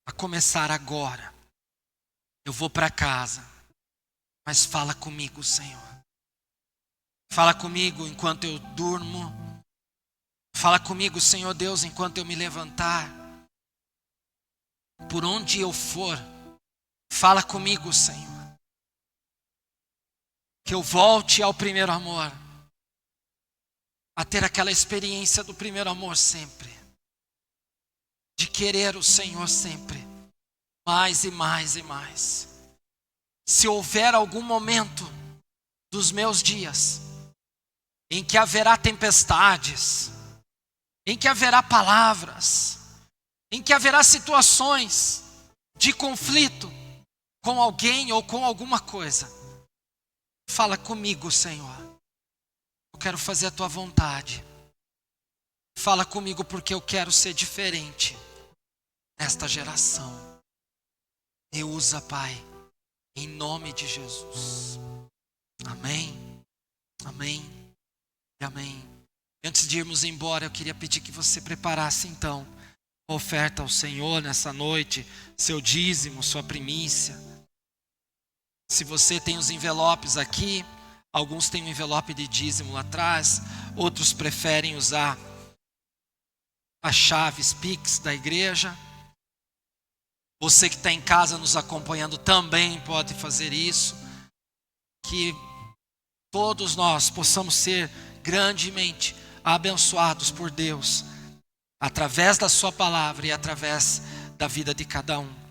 Speaker 1: A começar agora, eu vou para casa, mas fala comigo, Senhor. Fala comigo enquanto eu durmo. Fala comigo, Senhor Deus, enquanto eu me levantar. Por onde eu for, fala comigo, Senhor. Que eu volte ao primeiro amor, a ter aquela experiência do primeiro amor sempre, de querer o Senhor sempre, mais e mais e mais. Se houver algum momento dos meus dias, em que haverá tempestades, em que haverá palavras, em que haverá situações de conflito com alguém ou com alguma coisa, fala comigo, Senhor. Eu quero fazer a tua vontade. Fala comigo porque eu quero ser diferente nesta geração. Me usa, Pai, em nome de Jesus. Amém, amém e amém. Antes de irmos embora, eu queria pedir que você preparasse então uma oferta ao Senhor nessa noite, seu dízimo, sua primícia. Se você tem os envelopes aqui, alguns têm um envelope de dízimo lá atrás, outros preferem usar as chaves Pix da igreja. Você que está em casa nos acompanhando também pode fazer isso. Que todos nós possamos ser grandemente abençoados por Deus, através da sua palavra e através da vida de cada um.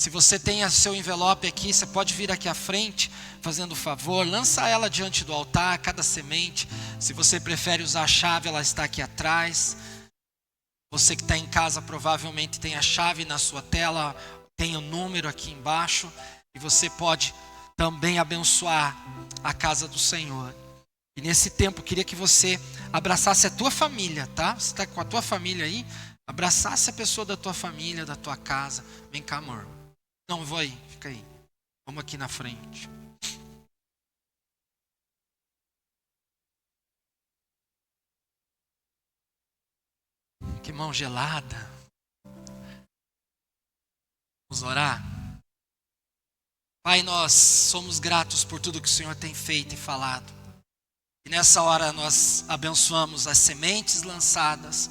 Speaker 1: Se você tem seu envelope aqui, você pode vir aqui à frente, fazendo o favor, lança ela diante do altar, cada semente. Se você prefere usar a chave, ela está aqui atrás. Você que está em casa provavelmente tem a chave na sua tela, tem o número aqui embaixo. E você pode também abençoar a casa do Senhor. E nesse tempo, eu queria que você abraçasse a tua família, tá? Você está com a tua família aí? Abraçasse a pessoa da tua família, da tua casa. Vem cá, amor. Não, eu vou aí, fica aí. Vamos aqui na frente. Que mão gelada. Vamos orar? Pai, nós somos gratos por tudo que o Senhor tem feito e falado. E nessa hora nós abençoamos as sementes lançadas,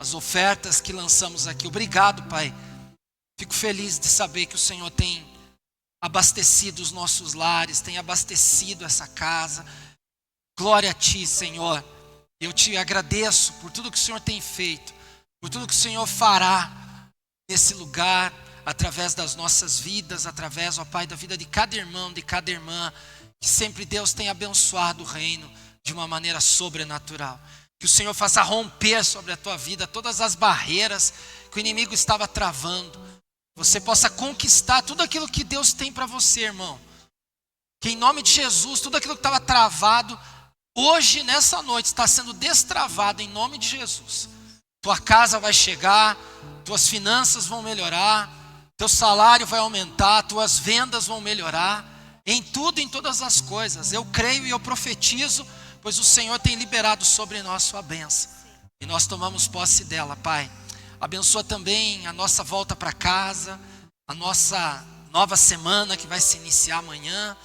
Speaker 1: as ofertas que lançamos aqui. Obrigado, Pai. Fico feliz de saber que o Senhor tem abastecido os nossos lares, tem abastecido essa casa. Glória a Ti, Senhor. Eu Te agradeço por tudo que o Senhor tem feito, por tudo que o Senhor fará nesse lugar, através das nossas vidas, através, ó Pai, da vida de cada irmão, de cada irmã, que sempre Deus tem abençoado o reino de uma maneira sobrenatural. Que o Senhor faça romper sobre a tua vida todas as barreiras que o inimigo estava travando. Você possa conquistar tudo aquilo que Deus tem para você, irmão. Que em nome de Jesus, tudo aquilo que estava travado, hoje, nessa noite, está sendo destravado em nome de Jesus. Tua casa vai chegar, tuas finanças vão melhorar, teu salário vai aumentar, tuas vendas vão melhorar. Em tudo, em todas as coisas. Eu creio e eu profetizo, pois o Senhor tem liberado sobre nós sua bênção. E nós tomamos posse dela, Pai. Abençoa também a nossa volta para casa, a nossa nova semana que vai se iniciar amanhã.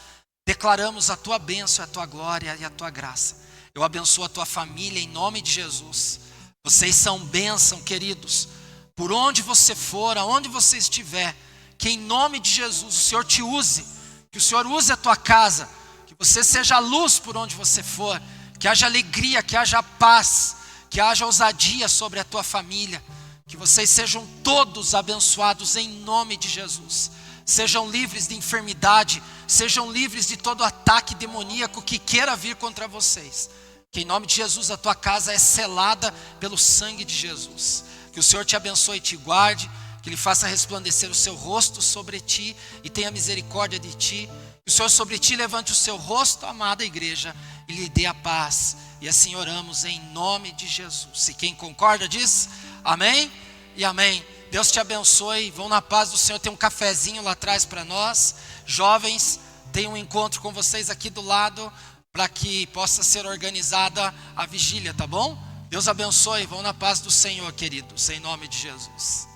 Speaker 1: Declaramos a tua bênção, a tua glória e a tua graça. Eu abençoo a tua família em nome de Jesus. Vocês são bênção, queridos. Por onde você for, aonde você estiver, que em nome de Jesus o Senhor te use, que o Senhor use a tua casa, que você seja a luz por onde você for, que haja alegria, que haja paz, que haja ousadia sobre a tua família, que vocês sejam todos abençoados em nome de Jesus, sejam livres de enfermidade, sejam livres de todo ataque demoníaco que queira vir contra vocês, que em nome de Jesus a tua casa é selada pelo sangue de Jesus, que o Senhor te abençoe e te guarde, que Ele faça resplandecer o seu rosto sobre ti e tenha misericórdia de ti, que o Senhor sobre ti levante o seu rosto, amada igreja, e lhe dê a paz, e assim oramos em nome de Jesus. E quem concorda diz amém e amém. Deus te abençoe, vão na paz do Senhor. Tem um cafezinho lá atrás para nós, jovens, tem um encontro com vocês aqui do lado, para que possa ser organizada a vigília, tá bom? Deus abençoe, vão na paz do Senhor, queridos, em nome de Jesus.